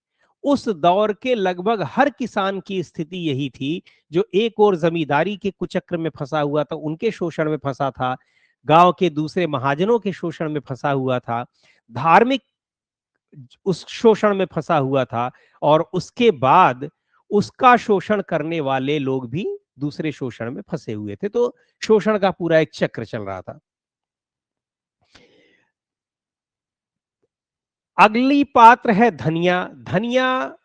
उस दौर के लगभग हर किसान की स्थिति यही थी, जो एक और जमींदारी के कुचक्र में फंसा हुआ था, उनके शोषण में फंसा था, गांव के दूसरे महाजनों के शोषण में फंसा हुआ था, धार्मिक उस शोषण में फंसा हुआ था, और उसके बाद उसका शोषण करने वाले लोग भी दूसरे शोषण में फंसे हुए थे। तो शोषण का पूरा एक चक्र चल रहा था। अगली पात्र है धनिया। धनिया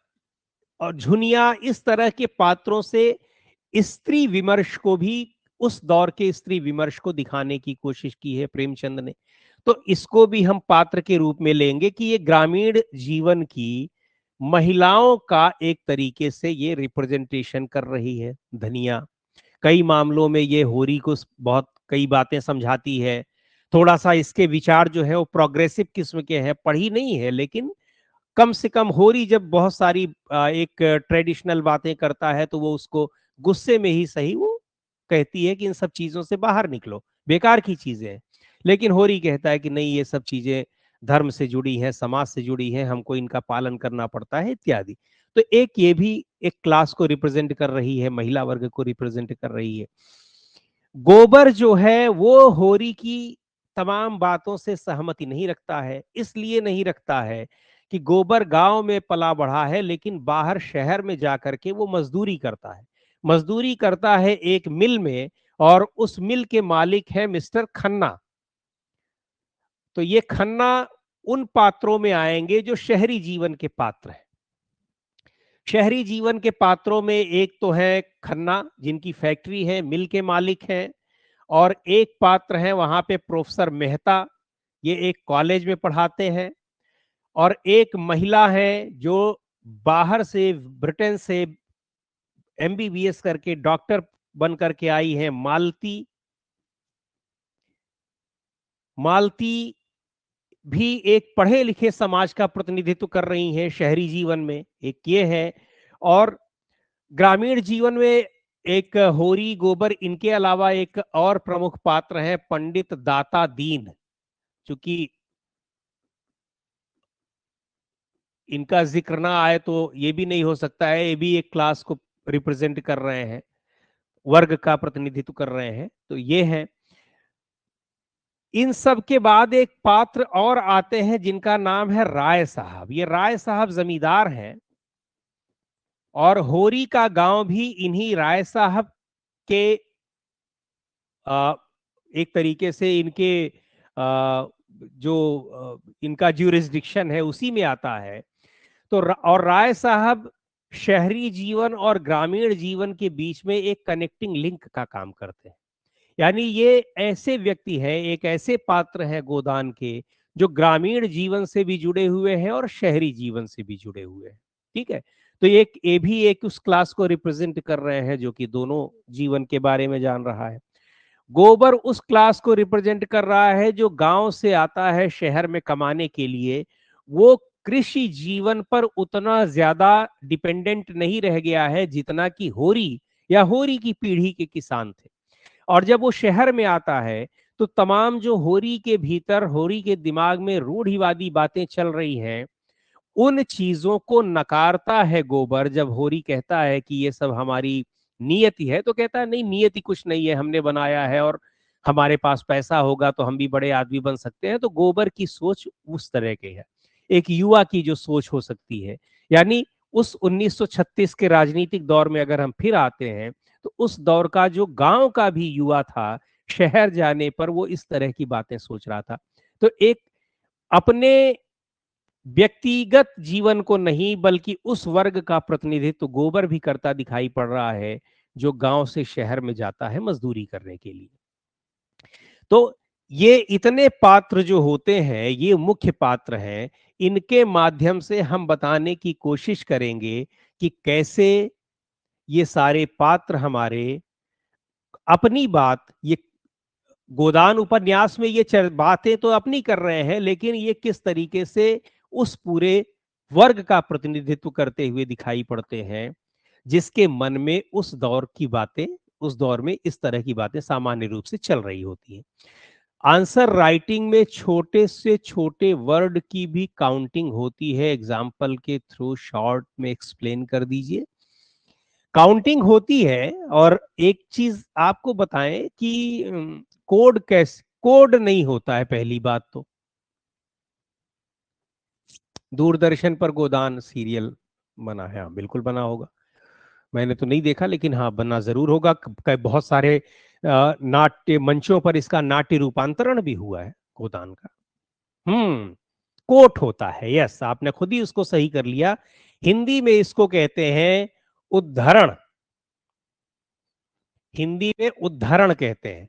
और झुनिया, इस तरह के पात्रों से स्त्री विमर्श को भी, उस दौर के स्त्री विमर्श को दिखाने की कोशिश की है प्रेमचंद ने। तो इसको भी हम पात्र के रूप में लेंगे कि ये ग्रामीण जीवन की महिलाओं का एक तरीके से ये रिप्रेजेंटेशन कर रही है धनिया। कई मामलों में ये होरी को बहुत कई बातें समझाती है। थोड़ा सा इसके विचार जो है वो प्रोग्रेसिव किस्म के हैं, पढ़ी नहीं है, लेकिन कम से कम होरी जब बहुत सारी एक ट्रेडिशनल बातें करता है, तो वो उसको गुस्से में ही सही वो कहती है कि इन सब चीजों से बाहर निकलो, बेकार की चीजें हैं। लेकिन होरी कहता है कि नहीं, ये सब चीजें धर्म से जुड़ी हैं, समाज से जुड़ी हैं, हमको इनका पालन करना पड़ता है इत्यादि। तो एक ये भी एक क्लास को रिप्रेजेंट कर रही है, महिला वर्ग को रिप्रेजेंट कर रही है। गोबर जो है वो होरी की तमाम बातों से सहमति नहीं रखता है। इसलिए नहीं रखता है कि गोबर गांव में पला बढ़ा है, लेकिन बाहर शहर में जाकर के वो मजदूरी करता है। मजदूरी करता है एक मिल में, और उस मिल के मालिक है मिस्टर खन्ना। तो ये खन्ना उन पात्रों में आएंगे जो शहरी जीवन के पात्र हैं। शहरी जीवन के पात्रों में एक तो है खन्ना, जिनकी फैक्ट्री है, मिल के मालिक हैं, और एक पात्र है वहां पे प्रोफेसर मेहता, ये एक कॉलेज में पढ़ाते हैं, और एक महिला है जो बाहर से, ब्रिटेन से एमबीबीएस करके डॉक्टर बन करके आई है, मालती। मालती भी एक पढ़े लिखे समाज का प्रतिनिधित्व कर रही हैं शहरी जीवन में, एक ये है। और ग्रामीण जीवन में एक होरी, गोबर, इनके अलावा एक और प्रमुख पात्र है पंडित दाता दीन। चूंकि इनका जिक्र ना आए तो ये भी नहीं हो सकता है, ये भी एक क्लास को रिप्रेजेंट कर रहे हैं, वर्ग का प्रतिनिधित्व कर रहे हैं। तो ये है। इन सब के बाद एक पात्र और आते हैं जिनका नाम है राय साहब। ये राय साहब जमींदार हैं, और होरी का गांव भी इन्हीं राय साहब के एक तरीके से इनके जो इनका ज्यूरिसडिक्शन है उसी में आता है। तो और राय साहब शहरी जीवन और ग्रामीण जीवन के बीच में एक कनेक्टिंग लिंक का काम करते हैं। यानी ये ऐसे व्यक्ति हैं, एक ऐसे पात्र हैं गोदान के, जो ग्रामीण जीवन से भी जुड़े हुए हैं और शहरी जीवन से भी जुड़े हुए हैं। ठीक है। तो ये भी एक उस क्लास को रिप्रेजेंट कर रहे हैं जो कि दोनों जीवन के बारे में जान रहा है। गोबर उस क्लास को रिप्रेजेंट कर रहा है जो गांव से आता है शहर में कमाने के लिए। वो कृषि जीवन पर उतना ज्यादा डिपेंडेंट नहीं रह गया है जितना कि होरी या होरी की पीढ़ी के किसान थे। और जब वो शहर में आता है तो तमाम जो होरी के भीतर, होरी के दिमाग में रूढ़िवादी बातें चल रही हैं, उन चीजों को नकारता है गोबर। जब होरी कहता है कि ये सब हमारी नियति है, तो कहता है नहीं, नियति कुछ नहीं है, हमने बनाया है, और हमारे पास पैसा होगा तो हम भी बड़े आदमी बन सकते हैं। तो गोबर की सोच उस तरह की है, एक युवा की जो सोच हो सकती है। यानी उस 1936 के राजनीतिक दौर में अगर हम फिर आते हैं, तो उस दौर का जो गांव का भी युवा था, शहर जाने पर वो इस तरह की बातें सोच रहा था। तो एक अपने व्यक्तिगत जीवन को नहीं बल्कि उस वर्ग का प्रतिनिधित्व गोबर भी करता दिखाई पड़ रहा है जो गांव से शहर में जाता है मजदूरी करने के लिए। तो ये इतने पात्र जो होते हैं, ये मुख्य पात्र हैं। इनके माध्यम से हम बताने की कोशिश करेंगे कि कैसे ये सारे पात्र हमारे अपनी बात, ये गोदान उपन्यास में ये बातें तो अपनी कर रहे हैं, लेकिन ये किस तरीके से उस पूरे वर्ग का प्रतिनिधित्व करते हुए दिखाई पड़ते हैं जिसके मन में उस दौर की बातें, उस दौर में इस तरह की बातें सामान्य रूप से चल रही होती हैं। आंसर राइटिंग में छोटे से छोटे वर्ड की भी काउंटिंग होती है। एग्जाम्पल के थ्रू शॉर्ट में एक्सप्लेन कर दीजिए। काउंटिंग होती है। और एक चीज आपको बताएं कि कोड कैसे, कोड नहीं होता है पहली बात तो। दूरदर्शन पर गोदान सीरियल बना है, हाँ बिल्कुल बना होगा, मैंने तो नहीं देखा, लेकिन हाँ बना जरूर होगा। बहुत सारे नाट्य मंचों पर इसका नाट्य रूपांतरण भी हुआ है गोदान का। कोट होता है, यस, आपने खुद ही उसको सही कर लिया। हिंदी में इसको कहते हैं उद्धरण। हिंदी में उद्धरण कहते हैं।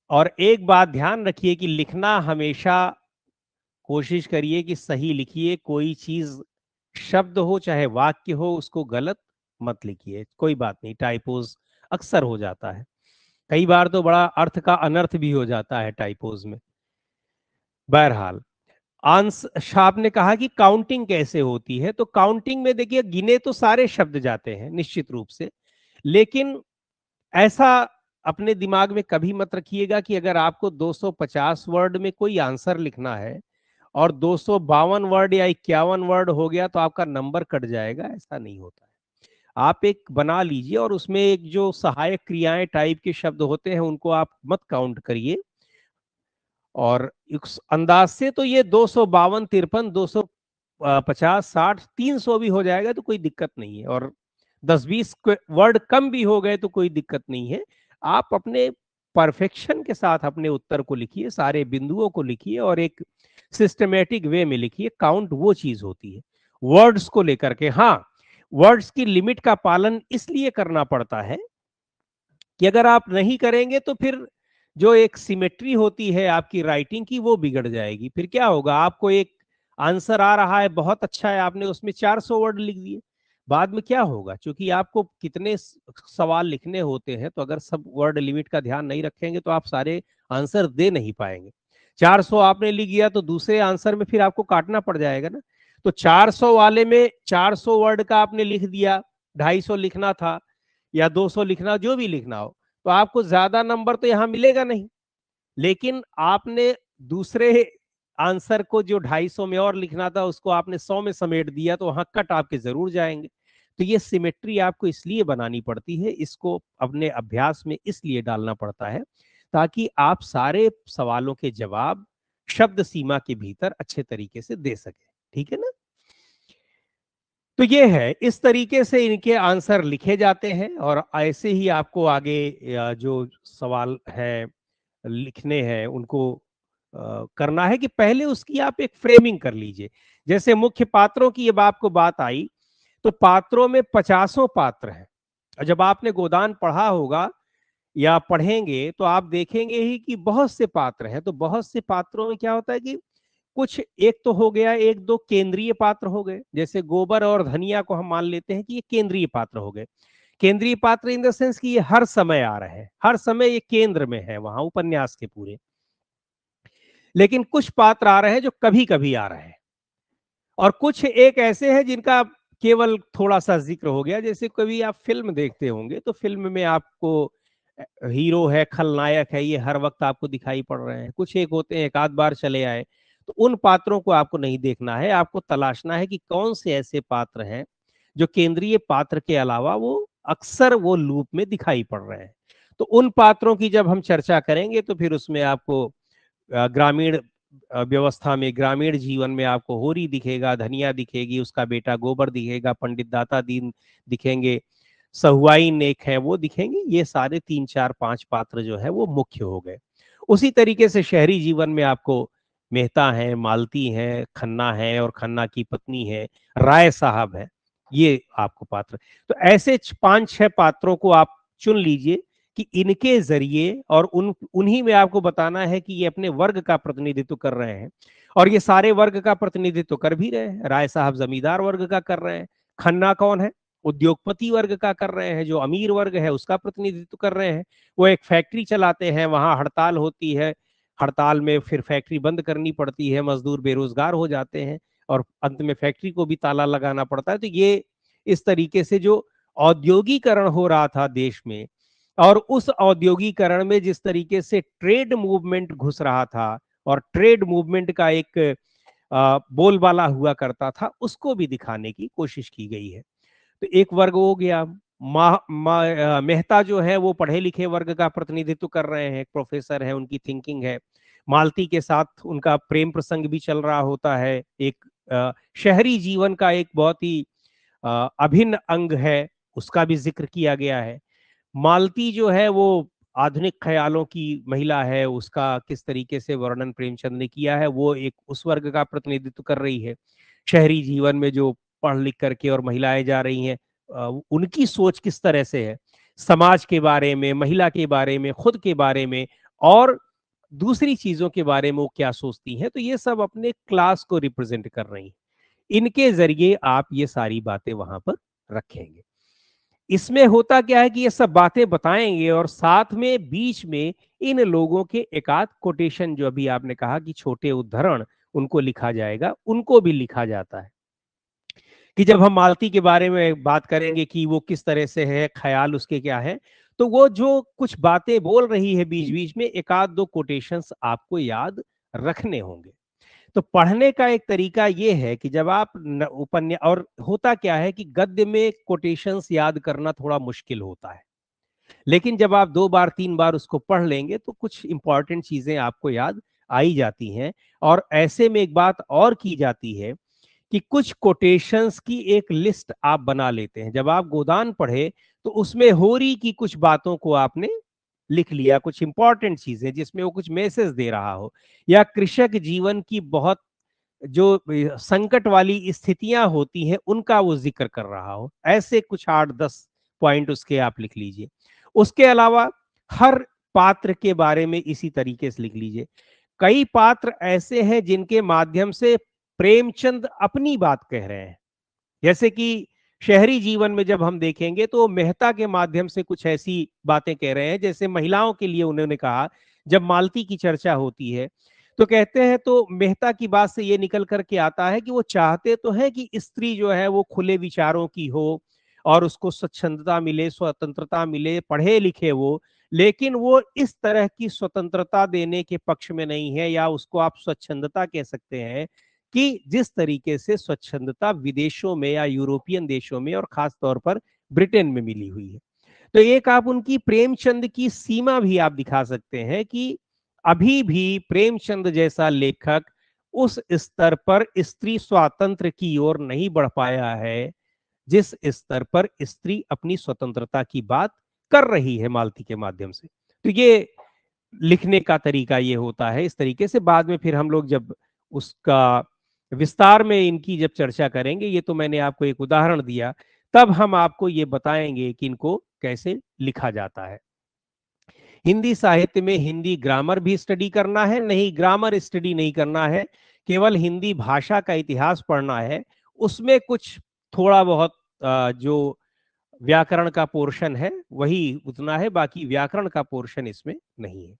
और एक बात ध्यान रखिए कि लिखना हमेशा कोशिश करिए कि सही लिखिए। कोई चीज, शब्द हो चाहे वाक्य हो, उसको गलत मत लिखिए। कोई बात नहीं, टाइपोज अक्सर हो जाता है, कई बार तो बड़ा अर्थ का अनर्थ भी हो जाता है टाइपोज में। बहरहाल, आंस शाप ने कहा कि काउंटिंग कैसे होती है। तो काउंटिंग में देखिए, गिने तो सारे शब्द जाते हैं निश्चित रूप से, लेकिन ऐसा अपने दिमाग में कभी मत रखिएगा कि अगर आपको 250 वर्ड में कोई आंसर लिखना है और 252 वर्ड या 51 वर्ड हो गया तो आपका नंबर कट जाएगा। ऐसा नहीं होता है। आप एक बना लीजिए और उसमें एक जो सहायक क्रियाएं टाइप के शब्द होते हैं उनको आप मत काउंट करिए। और इस अंदाज से तो ये 252, 53, 250, 60, 300 भी हो जाएगा तो कोई दिक्कत नहीं है। और 10-20 वर्ड कम भी हो गए तो कोई दिक्कत नहीं है। आप अपने परफेक्शन के साथ अपने उत्तर को लिखिए, सारे बिंदुओं को लिखिए और एक सिस्टमेटिक वे में लिखिए। काउंट वो चीज होती है वर्ड्स को लेकर के। हाँ, वर्ड्स की लिमिट का पालन इसलिए करना पड़ता है कि अगर आप नहीं करेंगे तो फिर जो एक सिमेट्री होती है आपकी राइटिंग की वो बिगड़ जाएगी। फिर क्या होगा, आपको एक आंसर आ रहा है बहुत अच्छा है, आपने उसमें 400 वर्ड लिख दिए, बाद में क्या होगा, क्योंकि आपको कितने सवाल लिखने होते हैं, तो अगर सब वर्ड लिमिट का ध्यान नहीं रखेंगे तो आप सारे आंसर दे नहीं पाएंगे। 400 आपने लिख दिया तो दूसरे आंसर में फिर आपको काटना पड़ जाएगा ना। तो 400 वाले में 400 वर्ड का आपने लिख दिया, 250 लिखना था या 200 लिखना, जो भी लिखना हो, तो आपको ज्यादा नंबर तो यहां मिलेगा नहीं। लेकिन आपने दूसरे आंसर को जो 250 में और लिखना था उसको आपने 100 में समेट दिया, तो वहां कट आपके जरूर जाएंगे। तो ये सिमेट्री आपको इसलिए बनानी पड़ती है, इसको अपने अभ्यास में इसलिए डालना पड़ता है ताकि आप सारे सवालों के जवाब शब्द सीमा के भीतर अच्छे तरीके से दे सके। ठीक है ना। तो ये है, इस तरीके से इनके आंसर लिखे जाते हैं और ऐसे ही आपको आगे जो सवाल है लिखने हैं उनको करना है कि पहले उसकी आप एक फ्रेमिंग कर लीजिए। जैसे मुख्य पात्रों की जब आपको बात आई तो पात्रों में 50 पात्र हैं। और जब आपने गोदान पढ़ा होगा या पढ़ेंगे तो आप देखेंगे ही कि बहुत से पात्र हैं। तो बहुत से पात्रों में क्या होता है कि कुछ एक तो हो गया, एक दो केंद्रीय पात्र हो गए, जैसे गोबर और धनिया को हम मान लेते हैं कि ये केंद्रीय पात्र हो गए। केंद्रीय पात्र इन द सेंस कि ये हर समय आ रहे हैं, हर समय ये केंद्र में है वहां उपन्यास के पूरे। लेकिन कुछ पात्र आ रहे हैं जो कभी कभी आ रहे हैं, और कुछ एक ऐसे हैं जिनका केवल थोड़ा सा जिक्र हो गया। जैसे कभी आप फिल्म देखते होंगे तो फिल्म में आपको हीरो है, खलनायक है, ये हर वक्त आपको दिखाई पड़ रहे हैं। कुछ एक होते हैं एक आध बार चले आए, तो उन पात्रों को आपको नहीं देखना है, आपको तलाशना है कि कौन से ऐसे पात्र हैं जो केंद्रीय पात्र के अलावा वो अक्सर वो लूप में दिखाई पड़ रहे हैं। तो उन पात्रों की जब हम चर्चा करेंगे तो फिर उसमें आपको ग्रामीण व्यवस्था में, ग्रामीण जीवन में आपको होरी दिखेगा, धनिया दिखेगी, उसका बेटा गोबर दिखेगा, पंडित दाता दीन दिखेंगे, सहुआइन एक है वो दिखेंगे। ये सारे 3 4 5 पात्र जो है वो मुख्य हो गए। उसी तरीके से शहरी जीवन में आपको मेहता है, मालती है, खन्ना है और खन्ना की पत्नी है, राय साहब है, ये आपको पात्र। तो ऐसे 5 6 पात्रों को आप चुन लीजिए कि इनके जरिए, और उन्हीं में आपको बताना है कि ये अपने वर्ग का प्रतिनिधित्व कर रहे हैं, और ये सारे वर्ग का प्रतिनिधित्व कर भी रहे हैं। राय साहब जमींदार वर्ग का कर रहे हैं, खन्ना कौन है, उद्योगपति वर्ग का कर रहे हैं, जो अमीर वर्ग है उसका प्रतिनिधित्व कर रहे हैं। वो एक फैक्ट्री चलाते हैं, वहां हड़ताल होती है, हड़ताल में फिर फैक्ट्री बंद करनी पड़ती है, मजदूर बेरोजगार हो जाते हैं और अंत में फैक्ट्री को भी ताला लगाना पड़ता है। तो ये इस तरीके से जो औद्योगिकरण हो रहा था देश में, और उस औद्योगिकरण में जिस तरीके से ट्रेड मूवमेंट घुस रहा था और ट्रेड मूवमेंट का एक बोलबाला हुआ करता था, उसको भी दिखाने की कोशिश की गई है। तो एक वर्ग हो गया। मेहता जो है वो पढ़े लिखे वर्ग का प्रतिनिधित्व कर रहे हैं, एक प्रोफेसर है, उनकी थिंकिंग है। मालती के साथ उनका प्रेम प्रसंग भी चल रहा होता है, एक शहरी जीवन का एक बहुत ही अभिन्न अंग है, उसका भी जिक्र किया गया है। मालती जो है वो आधुनिक ख्यालों की महिला है, उसका किस तरीके से वर्णन प्रेमचंद ने किया है, वो एक उस वर्ग का प्रतिनिधित्व कर रही है। शहरी जीवन में जो पढ़ लिख करके और महिलाएं जा रही हैं, उनकी सोच किस तरह से है समाज के बारे में, महिला के बारे में, खुद के बारे में और दूसरी चीजों के बारे में वो क्या सोचती हैं। तो ये सब अपने क्लास को रिप्रेजेंट कर रही हैं। इनके जरिए आप ये सारी बातें वहां पर रखेंगे। इसमें होता क्या है कि ये सब बातें बताएंगे और साथ में बीच में इन लोगों के एकाध कोटेशन, जो अभी आपने कहा कि छोटे उद्धरण, उनको लिखा जाएगा, उनको भी लिखा जाता है कि जब हम मालती के बारे में बात करेंगे कि वो किस तरह से है, ख्याल उसके क्या है, तो वो जो कुछ बातें बोल रही है बीच बीच में, एक आध दो कोटेशंस आपको याद रखने होंगे। तो पढ़ने का एक तरीका ये है कि जब आप उपन्यास, और होता क्या है कि गद्य में कोटेशंस याद करना थोड़ा मुश्किल होता है, लेकिन जब आप 2 बार 3 बार उसको पढ़ लेंगे तो कुछ इंपॉर्टेंट चीजें आपको याद आई जाती हैं। और ऐसे में एक बात और की जाती है कि कुछ कोटेशंस की एक लिस्ट आप बना लेते हैं। जब आप गोदान पढ़े तो उसमें होरी की कुछ बातों को आपने लिख लिया, कुछ इंपॉर्टेंट चीजें जिसमें वो कुछ मैसेज दे रहा हो, या कृषक जीवन की बहुत जो संकट वाली स्थितियां होती हैं उनका वो जिक्र कर रहा हो, ऐसे कुछ 8 10 पॉइंट उसके आप लिख लीजिए। उसके अलावा हर पात्र के बारे में इसी तरीके से लिख लीजिए। कई पात्र ऐसे हैं जिनके माध्यम से प्रेमचंद अपनी बात कह रहे हैं, जैसे कि शहरी जीवन में जब हम देखेंगे तो मेहता के माध्यम से कुछ ऐसी बातें कह रहे हैं, जैसे महिलाओं के लिए उन्होंने कहा, जब मालती की चर्चा होती है तो कहते हैं, तो मेहता की बात से ये निकल करके आता है कि वो चाहते तो है कि स्त्री जो है वो खुले विचारों की हो और उसको स्वच्छंदता मिले, स्वतंत्रता मिले, पढ़े लिखे वो, लेकिन वो इस तरह की स्वतंत्रता देने के पक्ष में नहीं है, या उसको आप स्वच्छंदता कह सकते हैं कि जिस तरीके से स्वच्छंदता विदेशों में या यूरोपियन देशों में और खास तौर पर ब्रिटेन में मिली हुई है। तो एक आप उनकी प्रेमचंद की सीमा भी आप दिखा सकते हैं कि अभी भी प्रेमचंद जैसा लेखक उस स्तर पर स्त्री स्वातंत्र की ओर नहीं बढ़ पाया है जिस स्तर पर स्त्री अपनी स्वतंत्रता की बात कर रही है मालती के माध्यम से। तो ये लिखने का तरीका ये होता है। इस तरीके से बाद में फिर हम लोग जब उसका विस्तार में इनकी जब चर्चा करेंगे, ये तो मैंने आपको एक उदाहरण दिया, तब हम आपको ये बताएंगे कि इनको कैसे लिखा जाता है। हिंदी साहित्य में हिंदी ग्रामर भी स्टडी करना है, नहीं ग्रामर स्टडी नहीं करना है, केवल हिंदी भाषा का इतिहास पढ़ना है, उसमें कुछ थोड़ा बहुत जो व्याकरण का पोर्शन है वही उतना है, बाकी व्याकरण का पोर्शन इसमें नहीं है।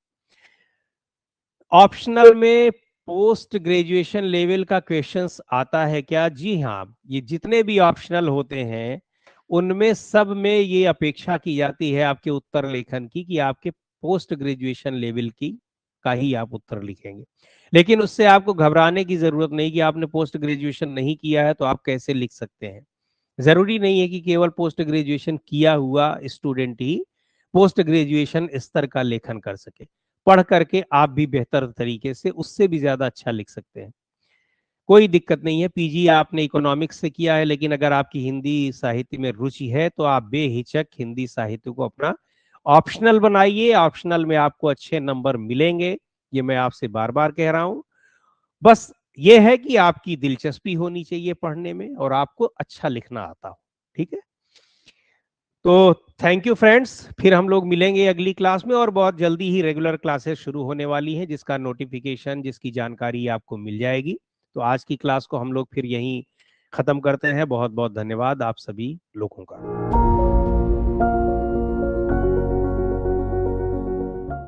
ऑप्शनल में पोस्ट ग्रेजुएशन लेवल का क्वेश्चंस आता है क्या? जी हाँ, ये जितने भी ऑप्शनल होते हैं उनमें सब में ये अपेक्षा की जाती है आपके उत्तर लेखन की कि आपके पोस्ट ग्रेजुएशन लेवल की का ही आप उत्तर लिखेंगे। लेकिन उससे आपको घबराने की जरूरत नहीं कि आपने पोस्ट ग्रेजुएशन नहीं किया है तो आप कैसे लिख सकते हैं। जरूरी नहीं है कि केवल पोस्ट ग्रेजुएशन किया हुआ स्टूडेंट ही पोस्ट ग्रेजुएशन स्तर का लेखन कर सके। पढ़ करके आप भी बेहतर तरीके से उससे भी ज्यादा अच्छा लिख सकते हैं। कोई दिक्कत नहीं है, पीजी आपने इकोनॉमिक्स से किया है, लेकिन अगर आपकी हिंदी साहित्य में रुचि है तो आप बेहिचक हिंदी साहित्य को अपना ऑप्शनल बनाइए। ऑप्शनल में आपको अच्छे नंबर मिलेंगे, ये मैं आपसे बार बार कह रहा हूं। बस ये है कि आपकी दिलचस्पी होनी चाहिए पढ़ने में और आपको अच्छा लिखना आता हो। ठीक है, तो थैंक यू फ्रेंड्स, फिर हम लोग मिलेंगे अगली क्लास में और बहुत जल्दी ही रेगुलर क्लासेस शुरू होने वाली हैं जिसका नोटिफिकेशन, जिसकी जानकारी आपको मिल जाएगी। तो आज की क्लास को हम लोग फिर यहीं खत्म करते हैं। बहुत बहुत धन्यवाद आप सभी लोगों का।